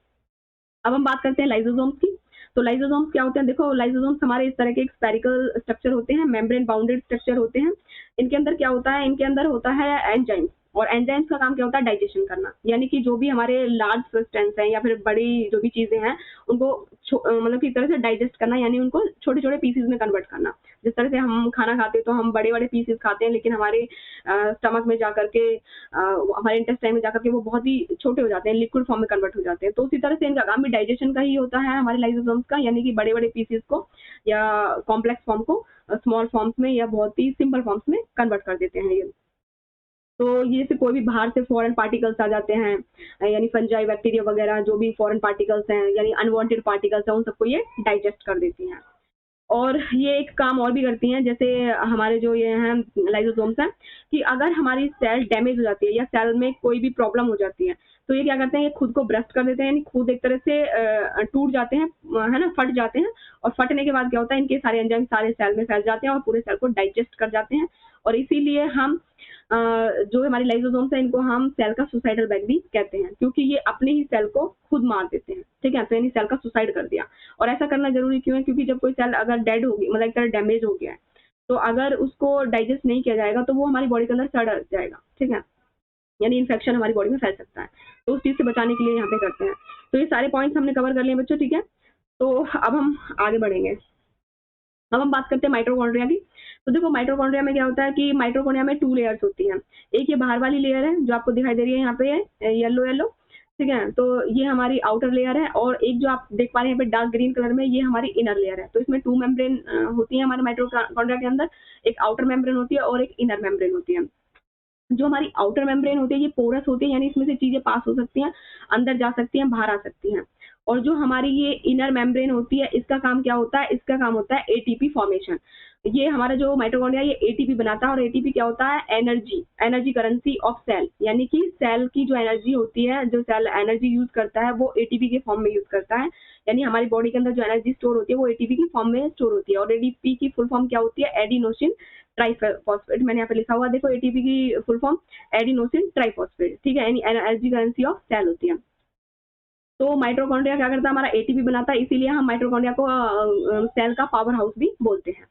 अब हम बात करते हैं लाइसोसोम्स की। तो लाइसोसोम्स क्या होते हैं, देखो लाइसोसोम्स हमारे इस तरह के एक स्पेरिकल स्ट्रक्चर होते हैं, मेम्ब्रेन बाउंडेड स्ट्रक्चर होते हैं। इनके अंदर क्या होता है, इनके अंदर होता है एंजाइम्स, और एंजाइम्स का काम क्या होता है, डाइजेशन करना, यानी कि जो भी हमारे लार्ज सब्सटेंस हैं या फिर बड़ी जो भी चीजें हैं उनको मतलब कि एक तरह से डाइजेस्ट करना, यानी उनको छोटे छोटे पीसेज में कन्वर्ट करना। जिस तरह से हम खाना खाते हैं तो हम बड़े बड़े पीसेज खाते हैं, लेकिन हमारे स्टमक में जाकर के हमारे इंटेस्टाइन में जाकर के वो बहुत ही छोटे हो जाते हैं, लिक्विड फॉर्म में कन्वर्ट हो जाते हैं। तो उसी तरह से इनका काम भी डाइजेशन का ही होता है हमारे लाइसोसोम्स का, यानी कि बड़े बड़े पीसेज को या कॉम्प्लेक्स फॉर्म को स्मॉल फॉर्म्स में या बहुत ही सिंपल फॉर्म्स में कन्वर्ट कर देते हैं ये। तो ये से कोई भी बाहर से फॉरेन पार्टिकल्स आ जाते हैं, यानी फंजाई बैक्टीरिया वगैरह जो भी फॉरेन पार्टिकल्स हैं यानी अनवांटेड पार्टिकल्स हैं, उन सबको ये डाइजेस्ट कर देती हैं। और ये एक काम और भी करती हैं, जैसे हमारे जो ये हैं लाइसोसोम्स हैं, कि अगर हमारी सेल डैमेज हो जाती है या सेल में कोई भी प्रॉब्लम हो जाती है तो ये क्या करते हैं, ये खुद को ब्रस्ट कर देते हैं, यानी खुद एक तरह से टूट जाते हैं, है ना, फट जाते हैं। और फटने के बाद क्या होता है, इनके सारे एंजाइम सारे सेल में फैल जाते हैं और पूरे सेल को डाइजेस्ट कर जाते हैं। और इसीलिए हम जो हमारी लाइसोसोम्स है इनको हम सेल का सुसाइडल बेड भी कहते हैं, क्योंकि ये अपने ही सेल को खुद मार देते हैं, ठीक है। तो यानी सेल का सुसाइड कर दिया। और ऐसा करना जरूरी क्यों है, क्योंकि जब कोई सेल अगर डेड होगी, मतलब एक तरह डैमेज हो गया है, तो अगर उसको डाइजेस्ट नहीं किया जाएगा तो वो हमारी बॉडी के अंदर सड़ जाएगा, ठीक है, यानी इन्फेक्शन हमारी बॉडी में फैल सकता है। तो उस चीज से बचाने के लिए यहाँ पे करते हैं। तो ये सारे पॉइंट्स हमने कवर कर लिए बच्चों, ठीक है। तो अब हम आगे बढ़ेंगे। अब हम बात करते हैं माइटोकॉन्ड्रिया की। तो देखो माइटोकॉन्ड्रिया में क्या होता है कि माइटोकॉन्ड्रिया में 2 लेयर्स होती हैं। एक ये बाहर वाली लेयर है जो आपको दिखाई दे रही है यहाँ पे येलो येलो, ठीक है। तो ये हमारी आउटर लेयर है, और एक जो आप देख पा रहे हैं यहाँ पे डार्क ग्रीन कलर में, ये हमारी इनर लेयर है। तो इसमें 2 मेम्ब्रेन होती है हमारे माइटोकॉन्ड्रिया के अंदर, एक आउटर मेम्ब्रेन होती है और एक इनर मेम्ब्रेन होती है। जो हमारी आउटर मेम्ब्रेन होती है ये पोरस होती है, यानी इसमें से चीजें पास हो सकती हैं, अंदर जा सकती हैं, बाहर आ सकती हैं। और जो हमारी ये इनर मेम्ब्रेन होती है इसका काम क्या होता है, इसका काम होता है एटीपी फॉर्मेशन। ये हमारा जो माइटोकॉन्ड्रिया ये एटीपी बनाता है, और एटीपी क्या होता है, energy, energy currency of cell, यानी कि सेल की जो एनर्जी होती है, जो सेल एनर्जी यूज करता है वो एटीपी के फॉर्म में यूज करता है। यानी हमारी बॉडी के अंदर जो एनर्जी स्टोर होती है वो एटीपी की फॉर्म में स्टोर होती है। और एटीपी की फुल फॉर्म क्या होती है, एडिनोसिन ट्राइफॉस्फेट। मैंने यहाँ पे लिखा हुआ देखो, एटीपी की फुल फॉर्म एडिनोसिन ट्राइफॉस्फेट, ठीक है, यानी एनर्जी करेंसी ऑफ सेल होती है। तो माइटोकॉन्ड्रिया क्या करता है, हमारा एटीपी बनाता है, इसीलिए हम माइटोकॉन्ड्रिया को सेल का पावर हाउस भी बोलते हैं,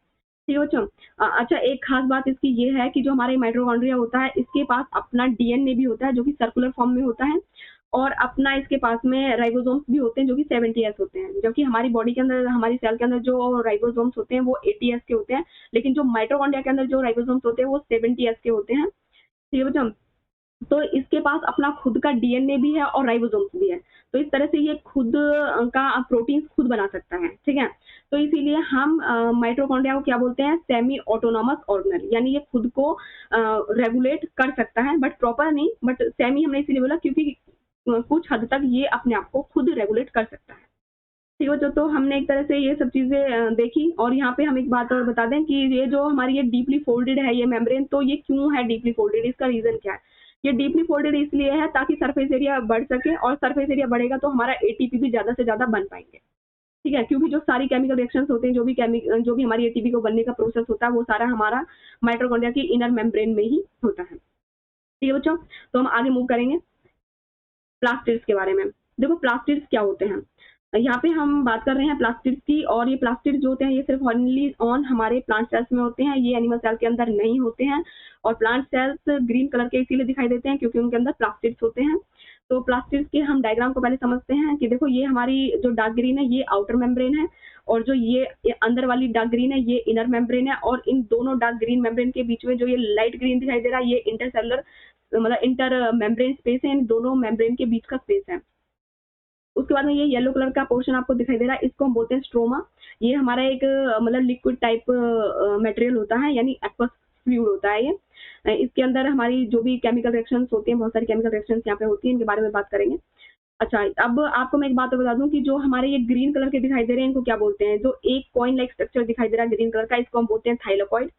ठीक है बच्चों। अच्छा, एक खास बात इसकी ये है कि जो हमारे माइटोकॉन्ड्रिया होता है इसके पास अपना डीएनए भी होता है जो कि सर्कुलर फॉर्म में होता है, और अपना इसके पास में राइबोसोम्स भी होते हैं जो कि 70S होते हैं। जबकि हमारी बॉडी के अंदर, हमारी सेल के अंदर जो राइबोसोम्स होते हैं वो 80S के होते हैं, लेकिन जो माइटोकॉन्ड्रिया के अंदर जो राइबोसोम्स होते हैं वो 70S के होते हैं, ठीक है बच्चों। तो इसके पास अपना खुद का डीएनए भी है और राइबोसोम्स भी है। तो इस तरह से ये खुद का प्रोटीन खुद बना सकता है, ठीक है। तो इसीलिए हम माइटोकॉन्ड्रिया को क्या बोलते हैं, सेमी ऑटोनॉमस ऑर्गेनल, यानी ये खुद को रेगुलेट कर सकता है, बट प्रॉपर नहीं, बट सेमी हमने इसीलिए बोला क्योंकि कुछ हद तक ये अपने आप को खुद रेगुलेट कर सकता है, ठीक है। तो हमने एक तरह से ये सब चीजें देखी। और यहाँ पे हम एक बात और बता दें कि ये जो हमारी ये डीपली फोल्डेड है ये मेम्ब्रेन, तो ये क्यों है डीपली फोल्डेड, इसका रीजन क्या है। ये डीपली फोल्डेड इसलिए है ताकि सरफेस एरिया बढ़ सके, और सरफेस एरिया बढ़ेगा तो हमारा एटीपी भी ज्यादा से ज्यादा बन पाएंगे, ठीक है। क्योंकि जो सारी केमिकल रिएक्शंस होते हैं, जो भी हमारी एटीपी को बनने का प्रोसेस होता है वो सारा हमारा माइटोकॉन्ड्रिया की इनर मेम्ब्रेन में ही होता है, ठीक है बच्चों। तो हम आगे मूव करेंगे प्लास्टिड्स के बारे में। देखो प्लास्टिड्स क्या होते हैं, यहाँ पे हम बात कर रहे हैं प्लास्टिड्स की। और ये प्लास्टिड्स जो होते हैं ये सिर्फ ओनली ऑन हमारे प्लांट सेल्स में होते हैं, ये एनिमल सेल के अंदर नहीं होते हैं। और प्लांट सेल्स ग्रीन कलर के इसीलिए दिखाई देते हैं क्योंकि उनके अंदर प्लास्टिड्स होते हैं। तो प्लास्टिड्स के हम डायग्राम को पहले समझते हैं कि देखो ये हमारी जो डार्क ग्रीन है ये आउटर मेम्ब्रेन है, और जो ये अंदर वाली डार्क ग्रीन है ये इनर मेम्ब्रेन है, और इन दोनों डार्क ग्रीन मेम्ब्रेन के बीच में जो ये लाइट ग्रीन दिखाई दे रहा है ये इंटरसेलुलर मतलब इंटर मेम्ब्रेन स्पेस है, इन दोनों मेम्ब्रेन के बीच का स्पेस है। उसके बाद में ये येलो कलर का पोर्शन आपको दिखाई दे रहा है, इसको हम बोलते हैं स्ट्रोमा। ये हमारा एक मतलब लिक्विड टाइप मटेरियल होता है, यानी एक्वस फ्लूइड होता है ये। इसके अंदर हमारी जो भी केमिकल रिएक्शंस होती हैं, बहुत सारी केमिकल रिएक्शंस यहाँ पे होती हैं, इनके बारे में बात करेंगे। अच्छा, अब आपको मैं एक बात और बता दूं कि जो हमारे ये ग्रीन कलर के दिखाई दे रहे हैं इनको क्या बोलते हैं, जो एक कॉइन लाइक स्ट्रक्चर दिखाई दे रहा है ग्रीन कलर का, इसको हम बोलते हैं थाइलाकॉइड।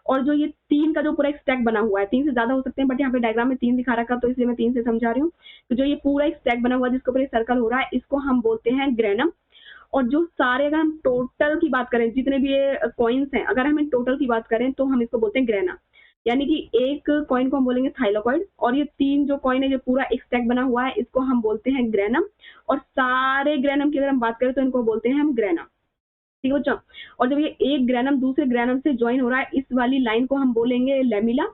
और जो ये 3 का जो पूरा एक स्टैक बना हुआ है, 3 से ज्यादा हो सकते हैं बट यहाँ पे डायग्राम में 3 दिखा रखा, तो इसलिए मैं 3 से समझा रही हूँ। तो जो ये पूरा एक स्टैक बना हुआ है जिसके ऊपर ये सर्कल हो रहा है, इसको हम बोलते हैं ग्रेनम। और जो सारे, अगर हम टोटल की बात करें, जितने भी ये कॉइन्स हैं, अगर हम टोटल की बात करें तो हम इसको बोलते हैं ग्रेना। यानी कि एक कॉइन को हम बोलेंगे थाइलाकॉइड, और ये 3 जो कॉइन है जो पूरा एक स्टैक बना हुआ है इसको हम बोलते हैं ग्रेनम। और सारे ग्रेनम की अगर हम बात करें तो इनको बोलते हैं हम ग्रेना। ठीक है बच्चों। और जब ये एक ग्रेनम दूसरे ग्रेनम से ज्वाइन हो रहा है, इस वाली लाइन को हम बोलेंगे लेमिला।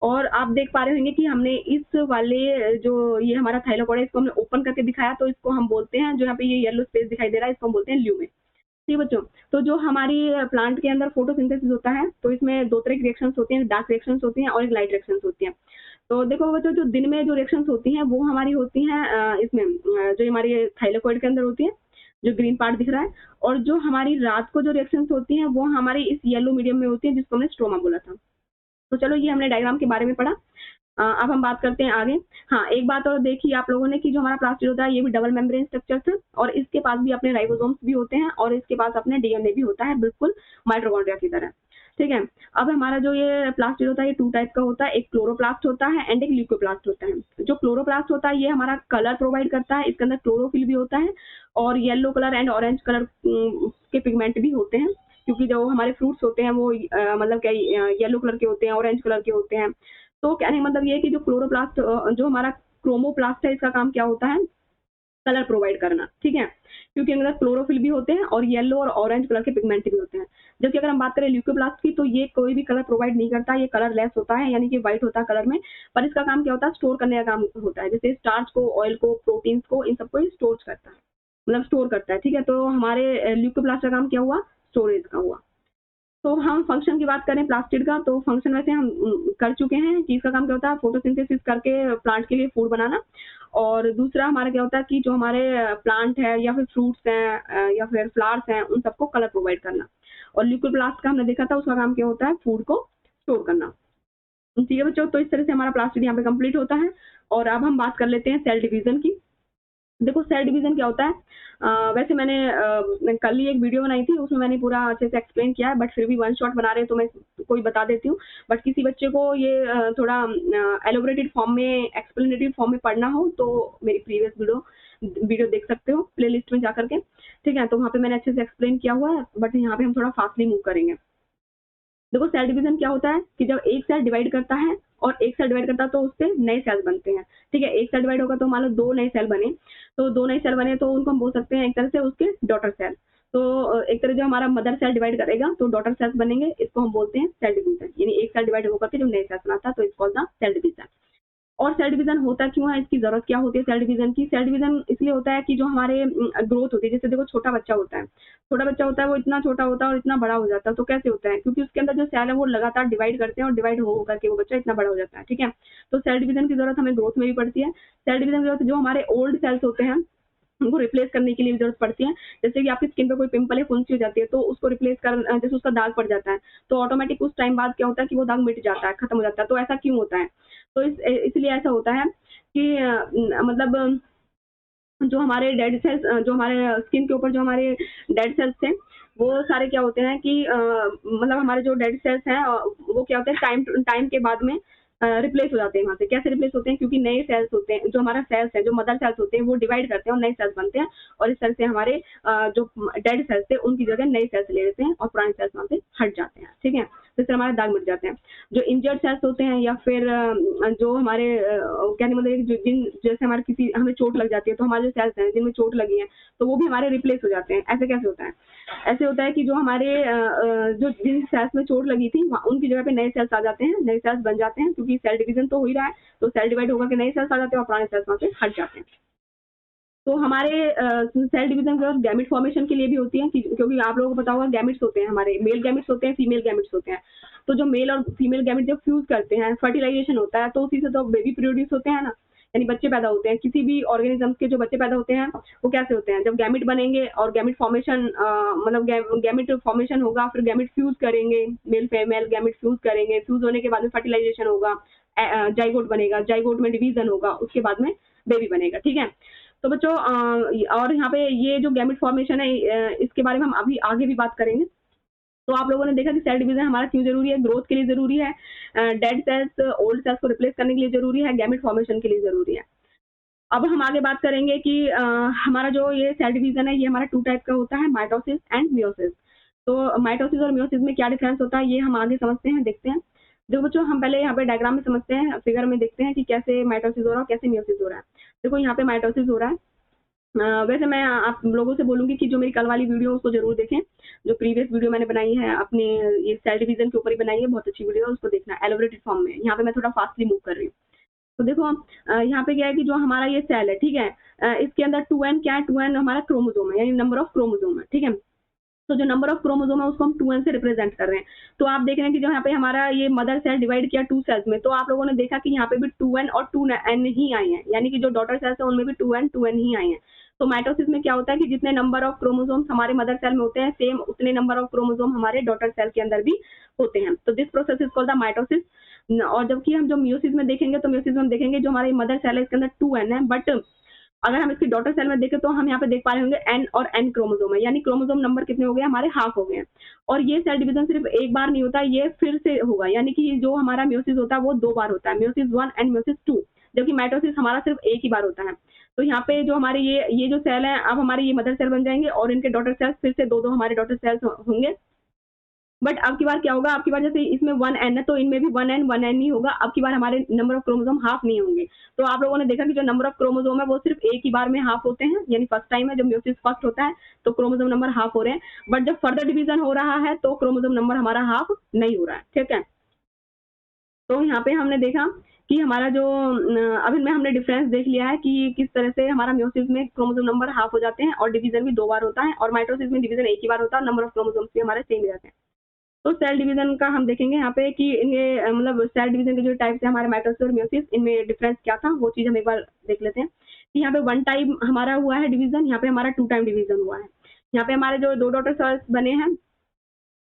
और आप देख पा रहे होंगे कि हमने इस वाले जो ये हमारा थाइलाकॉइड है इसको हमने ओपन करके दिखाया, तो इसको हम बोलते हैं, जो यहाँ पे ये येलो स्पेस दिखाई दे रहा है इसको हम बोलते हैं ल्यूमेन। ठीक है बच्चों। तो जो हमारी प्लांट के अंदर फोटोसिंथेसिस होता है, तो इसमें 2 तरह की रिएक्शंस होती हैं, डार्क रिएक्शंस होती हैं और एक लाइट रिएक्शंस होती हैं। तो देखो बच्चों, जो दिन में जो रिएक्शंस होती हैं वो हमारी होती हैं इसमें जो हमारी थाइलाकॉइड के अंदर होती है, जो ग्रीन पार्ट दिख रहा है। और जो हमारी रात को जो रिएक्शंस होती हैं वो हमारी इस येलो मीडियम में होती है, जिसको हमने स्ट्रोमा बोला था। तो चलो, ये हमने डायग्राम के बारे में पढ़ा। अब हम बात करते हैं आगे। हाँ, एक बात और देखी आप लोगों ने कि जो हमारा प्लास्टिड होता है ये भी डबल मेम्ब्रेन स्ट्रक्चर था, और इसके पास भी अपने राइबोसोम्स भी होते हैं, और इसके पास अपने डीएनए भी होता है, बिल्कुल माइटोकॉन्ड्रिया की तरह। ठीक है। अब हमारा जो ये प्लास्टिड होता है ये 2 टाइप का होता है, एक क्लोरोप्लास्ट होता है एंड एक ल्यूकोप्लास्ट होता है। जो क्लोरोप्लास्ट होता है ये हमारा कलर प्रोवाइड करता है, इसके अंदर क्लोरोफिल भी होता है, और yellow colour and orange colour के पिगमेंट भी होते हैं, क्योंकि जो हमारे फ्रूट्स होते हैं वो मतलब क्या येलो कलर के होते हैं, ऑरेंज कलर के होते हैं। तो कहने का मतलब ये है कि जो क्लोरोप्लास्ट जो हमारा क्रोमोप्लास्ट है, इसका काम क्या होता है, कलर प्रोवाइड करना। ठीक है, क्योंकि अंदर क्लोरोफिल भी होते हैं और येलो और ऑरेंज कलर के पिगमेंट भी होते हैं। जबकि अगर हम बात करें ल्यूकोप्लास्ट की, तो ये कोई भी कलर प्रोवाइड नहीं करता, ये कलरलेस होता है, यानी कि व्हाइट होता है कलर में। पर इसका काम क्या होता है, स्टोर करने का काम होता है, जैसे स्टार्च को, ऑयल को, प्रोटीन्स को, इन सबको स्टोर करता है, मतलब स्टोर करता है। ठीक है, तो हमारे ल्यूकोप्लास्ट का काम क्या हुआ, स्टोरेज का हुआ। तो हम फंक्शन की बात करें प्लास्टिड का, तो फंक्शन वैसे हम कर चुके हैं कि इसका काम क्या होता है, फोटोसिंथेसिस करके प्लांट के लिए फूड बनाना। और दूसरा हमारा क्या होता है कि जो हमारे प्लांट है या फिर फ्रूट्स हैं या फिर फ्लावर्स हैं, उन सबको कलर प्रोवाइड करना। और ल्यूकोप्लास्ट का हमने देखा था, उसका काम क्या होता है, फूड को स्टोर करना। ठीक है बच्चों, तो इस तरह से हमारा प्लास्टिड यहाँ पे कंप्लीट होता है। और अब हम बात कर लेते हैं सेल डिवीजन की। देखो, सेल डिवीजन क्या होता है, वैसे मैंने कल ही एक वीडियो बनाई थी, उसमें मैंने पूरा अच्छे से एक्सप्लेन किया है, बट फिर भी वन शॉट बना रहे हैं तो मैं कोई बता देती हूँ। बट किसी बच्चे को ये थोड़ा एलोबरेटेड फॉर्म में, एक्सप्लेनेटिव फॉर्म में पढ़ना हो तो मेरी प्रीवियस वीडियो देख सकते हो प्लेलिस्ट में जाकर के। ठीक है, तो वहाँ पे मैंने अच्छे से एक्सप्लेन किया हुआ है, बट यहाँ पे हम थोड़ा फास्टली मूव करेंगे। देखो, सेल डिवीजन क्या होता है कि जब एक सेल डिवाइड करता है और एक सेल डिवाइड करता है तो उससे नए सेल्स बनते हैं। ठीक है, एक सेल डिवाइड होगा तो मान लो 2 नए सेल बने, तो 2 नए सेल बने तो उनको हम बोल सकते हैं एक तरह से उसके डॉटर सेल। तो एक तरह जो हमारा मदर सेल डिवाइड करेगा तो डॉटर सेल्स बनेंगे, इसको हम बोलते हैं सेल डिवीजन। यानी एक सेल डिवाइड होकर के जो नए सेल्स बनाता है, तो इसको बोलता है सेल डिवीजन। और सेल डिवीजन होता क्यों है, इसकी जरूरत क्या होती है सेल डिवीजन की? सेल डिवीजन इसलिए होता है कि जो हमारे ग्रोथ होती है, जैसे देखो छोटा बच्चा होता है, वो इतना छोटा होता है और इतना बड़ा हो जाता है। तो कैसे होता है, क्योंकि उसके अंदर जो सेल है वो लगातार डिवाइड करते हैं और डिवाइड हो करके वो बच्चा इतना बड़ा हो जाता है। ठीक है, तो सेल डिवीजन की जरूरत हमें ग्रोथ में भी पड़ती है। सेल डिवीजन की जरूरत जो हमारे ओल्ड सेल्स होते हैं उनको रिप्लेस करने के लिए भी जरूरत पड़ती है। जैसे कि आपकी स्किन पे कोई पिंपल या फुंसी हो जाती है, तो उसको रिप्लेस कर, जैसे उसका दाग पड़ जाता है, तो ऑटोमेटिक उस टाइम बाद क्या होता है कि वो दाग मिट जाता है, खत्म हो जाता है। तो ऐसा क्यों होता है? तो इसलिए ऐसा होता है कि मतलब जो हमारे डेड सेल्स, जो हमारे स्किन के ऊपर जो हमारे डेड सेल्स थे, वो सारे क्या होते हैं कि मतलब हमारे जो डेड सेल्स हैं वो क्या होते हैं, टाइम के बाद में रिप्लेस हो जाते हैं वहाँ से। कैसे रिप्लेस होते हैं? क्योंकि नए सेल्स होते हैं, जो हमारा सेल्स है, जो मदर सेल्स होते हैं, वो डिवाइड करते हैं और नए सेल्स बनते हैं, और इस तरह से हमारे जो डेड सेल्स थे उनकी जगह नए सेल्स ले लेते हैं और पुराने सेल्स वहाँ से हट जाते हैं। ठीक है, तो इससे हमारे दाग मिट जाते हैं। जो इंजर्ड सेल्स होते हैं या फिर जो हमारे कहने मतलब एक जिन जैसे हमारे किसी हमें चोट लग जाती है तो हमारे जो सेल्स हैं जिनमें चोट लगी है तो वो भी हमारे रिप्लेस हो जाते हैं। ऐसे कैसे होता है? ऐसे होता है कि जो हमारे जो जिन सेल्स में चोट लगी थी उनकी जगह पे नए सेल्स आ जाते हैं, नए सेल्स बन जाते हैं, क्योंकि सेल डिवीजन तो हो ही रहा है, तो सेल डिवाइड होगा कि नए सेल्स आ जाते हैं और पुराने सेल्स वहाँ से हट जाते हैं। तो हमारे सेल डिवीजन की जरूरत गैमेट फॉर्मेशन के लिए भी होती है, क्योंकि आप लोगों को पता होगा गैमेट्स होते हैं, हमारे मेल गैमेट्स होते हैं, फीमेल गैमेट्स होते हैं। तो जो मेल और फीमेल गैमेट जब फ्यूज करते हैं, फर्टिलाइजेशन होता है, तो उसी से तो बेबी प्रोड्यूस होते हैं ना, यानी बच्चे पैदा होते हैं। किसी भी ऑर्गेनिज्म के जो बच्चे पैदा होते हैं वो कैसे होते हैं? जब गैमेट बनेंगे और गैमेट फॉर्मेशन मतलब गैमेट फॉर्मेशन होगा, फिर गैमेट फ्यूज करेंगे, मेल फीमेल गैमेट फ्यूज करेंगे, फ्यूज होने के बाद में फर्टिलाइजेशन होगा, जाइगोट बनेगा, जाइगोट में डिवीजन होगा, उसके बाद में बेबी बनेगा। ठीक है, तो बच्चों और यहाँ पे ये जो गैमेट फॉर्मेशन है इसके बारे में हम अभी आगे भी बात करेंगे। तो आप लोगों ने देखा कि सेल डिवीजन हमारा क्यों जरूरी है? ग्रोथ के लिए जरूरी है, डेड सेल्स ओल्ड सेल्स को रिप्लेस करने के लिए जरूरी है, गैमेट फॉर्मेशन के लिए जरूरी है। अब हम आगे बात करेंगे कि हमारा जो ये सेल डिवीजन है ये हमारा 2 टाइप का होता है, माइटोसिस एंड मियोसिस। तो माइटोसिस और मियोसिस में क्या डिफरेंस होता है ये हम आगे समझते हैं, देखते हैं। देखो बच्चों, हम पहले यहाँ पे डायग्राम में समझते हैं, फिगर में देखते हैं कि कैसे माइटोसिस हो रहा है और कैसे मियोसिस हो रहा है। देखो यहाँ पे माइटोसिस हो रहा है। वैसे मैं आप लोगों से बोलूंगी कि जो मेरी कल वाली वीडियो उसको जरूर देखें, जो प्रीवियस वीडियो मैंने बनाई है अपने ये सेल डिवीजन के ऊपर ही बनाई है, बहुत अच्छी वीडियो है, उसको देखना, एलोबरेटेड फॉर्म में। यहाँ पे मैं थोड़ा फास्टली मूव कर रही हूँ। तो देखो यहाँ पे क्या है कि जो हमारा ये सेल है, ठीक है, इसके अंदर 2n क्या है? 2n हमारा क्रोमोसोम है, यानी नंबर ऑफ क्रोमोसोम है। ठीक है, तो जो नंबर ऑफ क्रोमोसोम है उसको हम 2n से रिप्रेजेंट कर रहे हैं। तो आप देख रहे हैं कि जो यहाँ पे हमारा ये मदर सेल डिवाइड किया 2 सेल्स में, तो आप लोगों ने देखा कि यहाँ पे भी 2n और 2n ही आए हैं, यानी कि जो डॉटर सेल्स है उनमें भी 2n ही आए हैं। तो माइटोसिस में क्या होता है कि जितने नंबर ऑफ क्रोमोसोम्स हमारे मदर सेल में होते हैं, सेम उतने नंबर ऑफ क्रोमोसोम हमारे डॉटर सेल के अंदर भी होते हैं। तो this process is called the mitosis. और जबकि हम जो मियोसिस में देखेंगे, तो मियोसिस में हम देखेंगे जो हमारी मदर सेल है इसके अंदर 2n है, बट अगर हम इसकी डॉटर सेल में देखें तो हम यहाँ पे देख पा रहे होंगे n और n क्रोमोसोम है, यानी क्रोमोसोम नंबर कितने हो गए? हमारे हाफ हो गए हैं। और ये सेल डिवीजन सिर्फ एक बार नहीं होता, ये फिर से होगा, यानी कि जो हमारा मियोसिस होता है वो 2 बार होता है, मियोसिस 1 एंड मियोसिस 2, जबकि माइटोसिस हमारा सिर्फ एक ही बार होता है। तो यहाँ पे जो हमारे ये जो सेल है, अब हमारे ये मदर सेल बन जाएंगे और इनके डॉटर सेल्स फिर से 2 हमारे डॉटर सेल्स होंगे। बट अब की बार क्या होगा? अब की बार जैसे इसमें 1n है तो इनमें भी 1n ही होगा। अब की बार हमारे नंबर ऑफ क्रोमोसोम हाफ नहीं होंगे। तो आप लोगों ने देखा कि जो नंबर ऑफ क्रोमोसोम है वो सिर्फ एक ही बार में हाफ होते हैं, यानी फर्स्ट टाइम है जब मियोसिस फर्स्ट होता है तो क्रोमोसोम नंबर हाफ हो रहे हैं। बट जब फर्दर डिवीजन हो रहा है तो क्रोमोसोम नंबर हमारा हाफ नहीं हो रहा है। ठीक है, तो यहाँ पे हमने देखा कि हमारा जो अब इनमें हमने डिफरेंस देख लिया है कि किस तरह से हमारा मियोसिस में क्रोमोसोम नंबर हाफ हो जाते हैं और डिवीजन भी 2 बार होता है, और माइटोसिस में डिवीजन एक ही बार होता है और नंबर ऑफ क्रोमोसोम्स भी हमारे सेम रहते हैं। तो सेल डिवीजन का हम देखेंगे यहाँ पे कि इनमें मतलब सेल डिवीजन के जो टाइप्स है हमारे माइटोसिस और मियोसिस, इनमें डिफरेंस क्या था वो चीज हम एक बार देख लेते हैं। कि यहाँ पे 1 टाइम हमारा हुआ है डिवीजन, यहाँ पे हमारा 2 टाइम डिवीजन हुआ है। यहाँ पे हमारे जो 2 डॉटर सेल्स बने हैं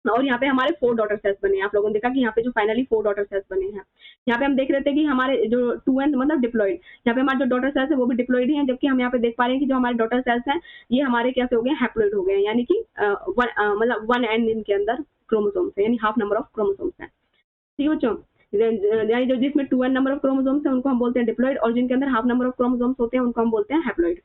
और यहाँ पे हमारे 4 डॉटर सेल्स बने हैं। आप लोगों ने देखा कि यहाँ पे जो फाइनली 4 डॉटर सेल्स बने हैं। यहाँ पे हम देख रहे थे कि हमारे जो 2n मतलब डिप्लॉइड, यहाँ पे हमारे जो डॉटर सेल्स है वो भी डिप्लॉइड ही हैं, जबकि हम यहाँ पे देख पा रहे हैं कि जो हमारे डॉटर सेल्स हैं ये हमारे कैसे हो गए? हैप्लॉइड हो गए हैं, यानी कि मतलब 1n इनके अंदर क्रोमोसोम्स है, यानी हाफ नंबर ऑफ क्रोमोसोम्स है। ठीक है बच्चों, यानी जो जिसमें 2n नंबर ऑफ क्रोमोसोम्स है उनको हम बोलते हैं डिप्लॉइड, और जिनके अंदर हाफ नंबर ऑफ क्रोमोसोम्स होते हैं उनको हम बोलते हैं हैप्लॉइड।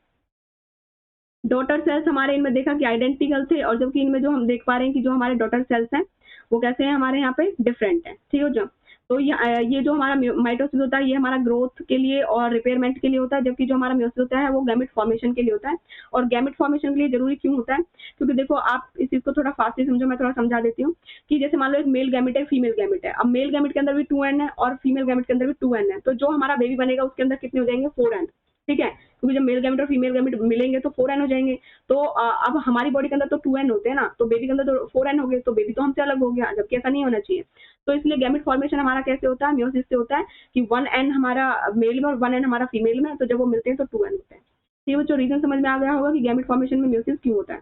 डॉटर सेल्स हमारे इनमें देखा कि आइडेंटिकल थे, और जबकि इनमें जो हम देख पा रहे हैं कि जो हमारे डॉटर सेल्स हैं वो कैसे हैं? हमारे यहाँ पे डिफरेंट है। ठीक है जो, तो ये जो हमारा माइटोसिस होता है ये हमारा ग्रोथ के लिए और रिपेयरमेंट के लिए होता है, जबकि जो हमारा मियोसिस होता है वो गैमेट फॉर्मेशन के लिए होता है। और गैमेट फॉर्मेशन के लिए जरूरी क्यों होता है? क्योंकि देखो आप इस चीज को थोड़ा फास्टली समझो, मैं थोड़ा समझा देती हूँ कि जैसे मान लो एक मेल गैमेट है, फीमेल गैमेट है। अब मेल गैमेट के अंदर भी 2n है और फीमेल गैमेट के अंदर भी 2n है, तो जो हमारा बेबी बनेगा उसके अंदर कितने हो जाएंगे? 4n। ठीक है, क्योंकि जब मेल गैमेट और फीमेल गैमेट मिलेंगे तो 4n हो जाएंगे। तो अब हमारी बॉडी के अंदर तो 2n होते हैं ना, तो बेबी के अंदर तो 4n हो गए, तो बेबी तो हमसे अलग हो गया, जबकि ऐसा नहीं होना चाहिए। तो इसलिए गैमेट फॉर्मेशन हमारा कैसे होता है? मियोसिस से होता है कि 1n हमारा मेल में और 1n हमारा फीमेल में, तो जब वो मिलते हैं तो 2n होते हैं। ठीक है बच्चों, रीजन समझ में आ गया होगा कि गैमेट फॉर्मेशन में मियोसिस क्यों होता है।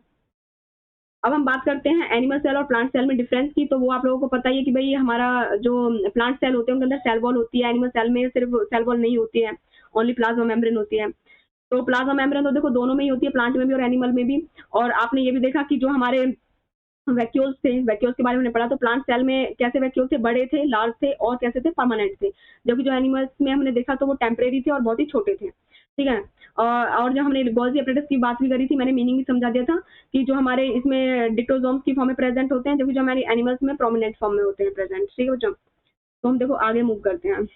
अब हम बात करते हैं एनिमल सेल और प्लांट सेल में डिफरेंस की। तो वो आप लोगों को पता ही है कि भाई हमारा जो प्लांट सेल होते हैं उनके अंदर सेल वॉल होती है, एनिमल सेल में सिर्फ सेल वॉल नहीं होती है, ओनली प्लाज्मा मेम्ब्रेन होती है। तो प्लाज्मा मेम्ब्रेन तो देखो दोनों में ही होती है, प्लांट में भी और एनिमल में भी। और आपने ये भी देखा कि जो हमारे वैक्यूल्स थे, वैक्यूल्स के बारे में हमने पढ़ा, तो प्लांट सेल में कैसे वैक्यूल थे? बड़े थे, लार्ज थे और कैसे थे? परमानेंट थे। जबकि जो एनिमल्स में हमने देखा तो वो टेम्परेरी थे और बहुत ही छोटे थे। ठीक है, और जो हमने गोल्जी एपरेटस की बात भी करी थी, मैंने मीनिंग भी समझा दिया था कि जो हमारे इसमें डिक्टोजोम्स की फॉर्म में प्रेजेंट होते हैं, जबकि जो हमारे एनिमल्स में प्रोमिनेंट फॉर्म में होते हैं प्रेजेंट। ठीक है बच्चों, तो हम देखो आगे मूव करते हैं।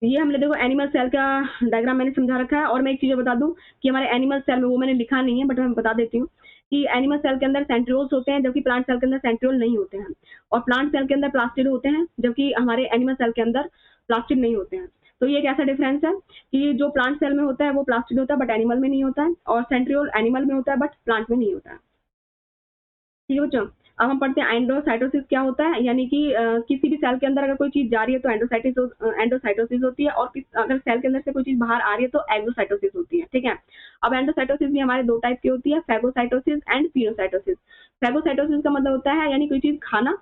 ये हमने देखो एनिमल सेल का डायग्राम मैंने समझा रखा है। और मैं एक चीज़ बता दूं कि हमारे एनिमल सेल में, वो मैंने लिखा नहीं है बट मैं बता देती हूँ कि एनिमल सेल के अंदर सेंट्रियोल्स होते हैं, जबकि प्लांट सेल के अंदर सेंट्रियोल नहीं होते हैं। और प्लांट सेल के अंदर प्लास्टिड होते हैं, जबकि हमारे एनिमल सेल के अंदर प्लास्टिड नहीं होते हैं। तो ये एक ऐसा डिफरेंस है कि जो प्लांट सेल में होता है वो प्लास्टिड होता है बट एनिमल में नहीं होता है, और सेंट्रियोल एनिमल में होता है बट प्लांट में नहीं होता है। ठीक है बच्चों, अब हम पढ़ते हैं एंडोसाइटोसिस क्या होता है। यानी कि किसी भी सेल के अंदर अगर कोई चीज जा रही है तो एंडोसाइटोसिस होती है, और अगर सेल के अंदर से कोई चीज बाहर आ रही है तो एक्सोसाइटोसिस होती है। ठीक है, अब एंडोसाइटोसिस भी हमारे दो टाइप की होती है, फैगोसाइटोसिस एंड पिनोसाइटोसिस। फैगोसाइटोसिस का मतलब होता है यानी कोई चीज खाना,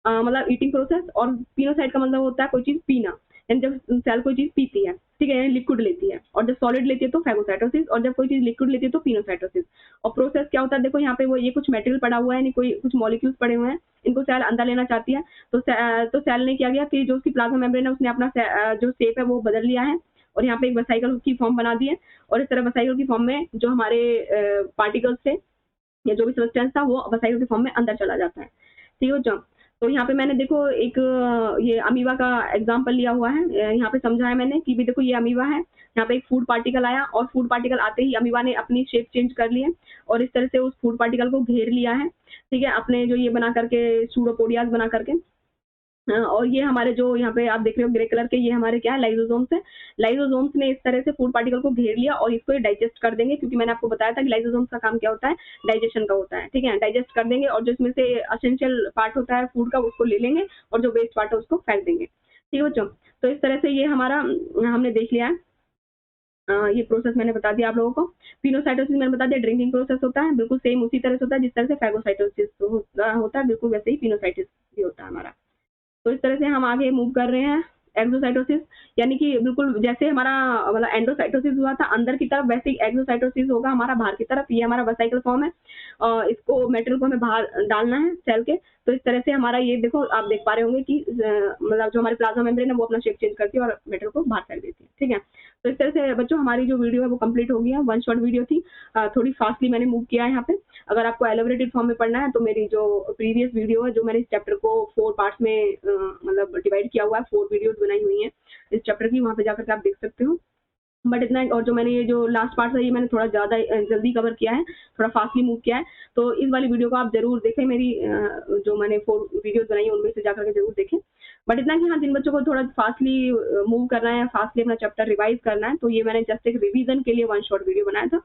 मतलब ईटिंग प्रोसेस, और पिनोसाइट का मतलब होता है कोई चीज पीना, यानी जब सेल कोई चीज पीती है, ठीक है, यानी लिक्विड लेती है। और जब सॉलिड लेती है तो फैगोसाइटोसिस, और जब कोई चीज लिक्विड लेती है तो पिनोसाइटोसिस। और प्रोसेस क्या होता है, देखो यहाँ पे वो ये कुछ मटेरियल पड़ा हुआ है, यानी कोई कुछ मॉलिक्यूल्स पड़े हुए हैं, इनको सेल अंदर लेना चाहती है। तो सेल ने क्या किया कि जो उसकी प्लाज्मा मेम्ब्रेन है उसने अपना जो शेप है वो बदल लिया है, और यहाँ पे एक वेसिकल की फॉर्म बना दी है। और इस तरह वेसिकल की फॉर्म में जो हमारे पार्टिकल्स थे या जो भी सब्सटेंस था वो वेसिकल की फॉर्म में अंदर चला जाता है। ठीक है बच्चों, तो यहाँ पे मैंने देखो एक ये अमीबा का एग्जांपल लिया हुआ है। यहाँ पे समझा है मैंने कि भी देखो ये अमीबा है, यहाँ पे एक फूड पार्टिकल आया, और फूड पार्टिकल आते ही अमीबा ने अपनी शेप चेंज कर ली है, और इस तरह से उस फूड पार्टिकल को घेर लिया है। ठीक है, अपने जो ये बना करके सूडोपोडियाज बना करके। और ये हमारे जो यहाँ पे आप देख रहे हो ग्रे कलर के, ये हमारे क्या है, लाइसोसोम्स है। लाइसोसोम्स ने इस तरह से फूड पार्टिकल को घेर लिया और इसको डाइजेस्ट कर देंगे, क्योंकि मैंने आपको बताया था कि लाइसोसोम्स का काम क्या होता है, डाइजेशन का होता है। ठीक है, डाइजेस्ट कर देंगे, और जो इसमें से असेंशियल पार्ट होता है फूड का उसको ले लेंगे, और जो वेस्ट पार्ट है उसको फेंक देंगे। ठीक है बच्चों, तो इस तरह से ये हमारा हमने देख लिया है। ये प्रोसेस मैंने बता दिया आप लोगों को। पिनोसाइटोसिस मैंने बता दिया ड्रिंकिंग प्रोसेस होता है, बिल्कुल सेम उसी तरह से होता है जिस तरह से फैगोसाइटोसिस होता है, बिल्कुल वैसे ही पिनोसाइटिस भी होता है हमारा। तो इस तरह से हम आगे मूव कर रहे हैं। एक्सोसाइटोसिस यानी कि बिल्कुल जैसे हमारा मतलब एंडोसाइटोसिस हुआ था अंदर की तरफ, वैसे ही एक्सोसाइटोसिस होगा हमारा बाहर की तरफ। ये हमारा वेसिकल फॉर्म है, इसको मेटेरियल को हमें बाहर डालना है सेल के। तो इस तरह से हमारा ये देखो आप देख पा रहे होंगे कि मतलब जो हमारी प्लाज्मा मेम्ब्रेन है वो अपना शेप चेंज करती है और मेटेरियल को बाहर फेंक देती है। ठीक है, तो इस तरह से बच्चों हमारी जो वीडियो है वो कंप्लीट हो गई है। वन शॉट वीडियो थी, थोड़ी फास्टली मैंने मूव किया है यहाँ पे। अगर आपको एलिबरेटेड फॉर्म में पढ़ना है तो मेरी जो प्रीवियस वीडियो है, जो मैंने इस चैप्टर को 4 पार्ट्स में मतलब डिवाइड किया हुआ है, 4 वीडियोस बनाई हुई हैं इस चैप्टर की, वहाँ पे जाकर के आप देख सकते हो। बट इतना, और जो मैंने ये जो लास्ट पार्ट है ये मैंने थोड़ा ज़्यादा जल्दी कवर किया है, थोड़ा फास्टली मूव किया है। तो इस वाली वीडियो को आप ज़रूर देखें, मेरी जो मैंने 4 वीडियोस बनाई है उनमें से जाकर के ज़रूर देखें। बट इतना कि हाँ, जिन बच्चों को थोड़ा फास्टली मूव करना है, फास्टली अपना चैप्टर रिवाइज करना है, तो ये मैंने जस्ट एक रिवीजन के लिए वन शॉट वीडियो बनाया था।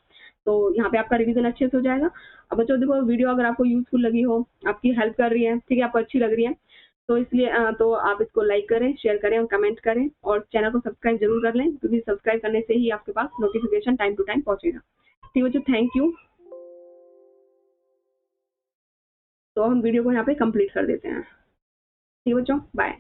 तो यहाँ पे आपका रिवीजन अच्छे से हो जाएगा। अब बच्चों देखो, वीडियो अगर आपको यूजफुल लगी हो, आपकी हेल्प कर रही है, ठीक है, आपको अच्छी लग रही है, तो इसलिए तो आप इसको लाइक करें, शेयर करें और कमेंट करें, और चैनल को सब्सक्राइब जरूर कर लें, क्योंकि सब्सक्राइब करने से ही आपके पास नोटिफिकेशन टाइम टू टाइम पहुंचेगा। ठीक है बच्चों, थैंक यू। तो हम वीडियो को यहाँ पे कंप्लीट कर देते हैं। ठीक है बच्चों, बाय।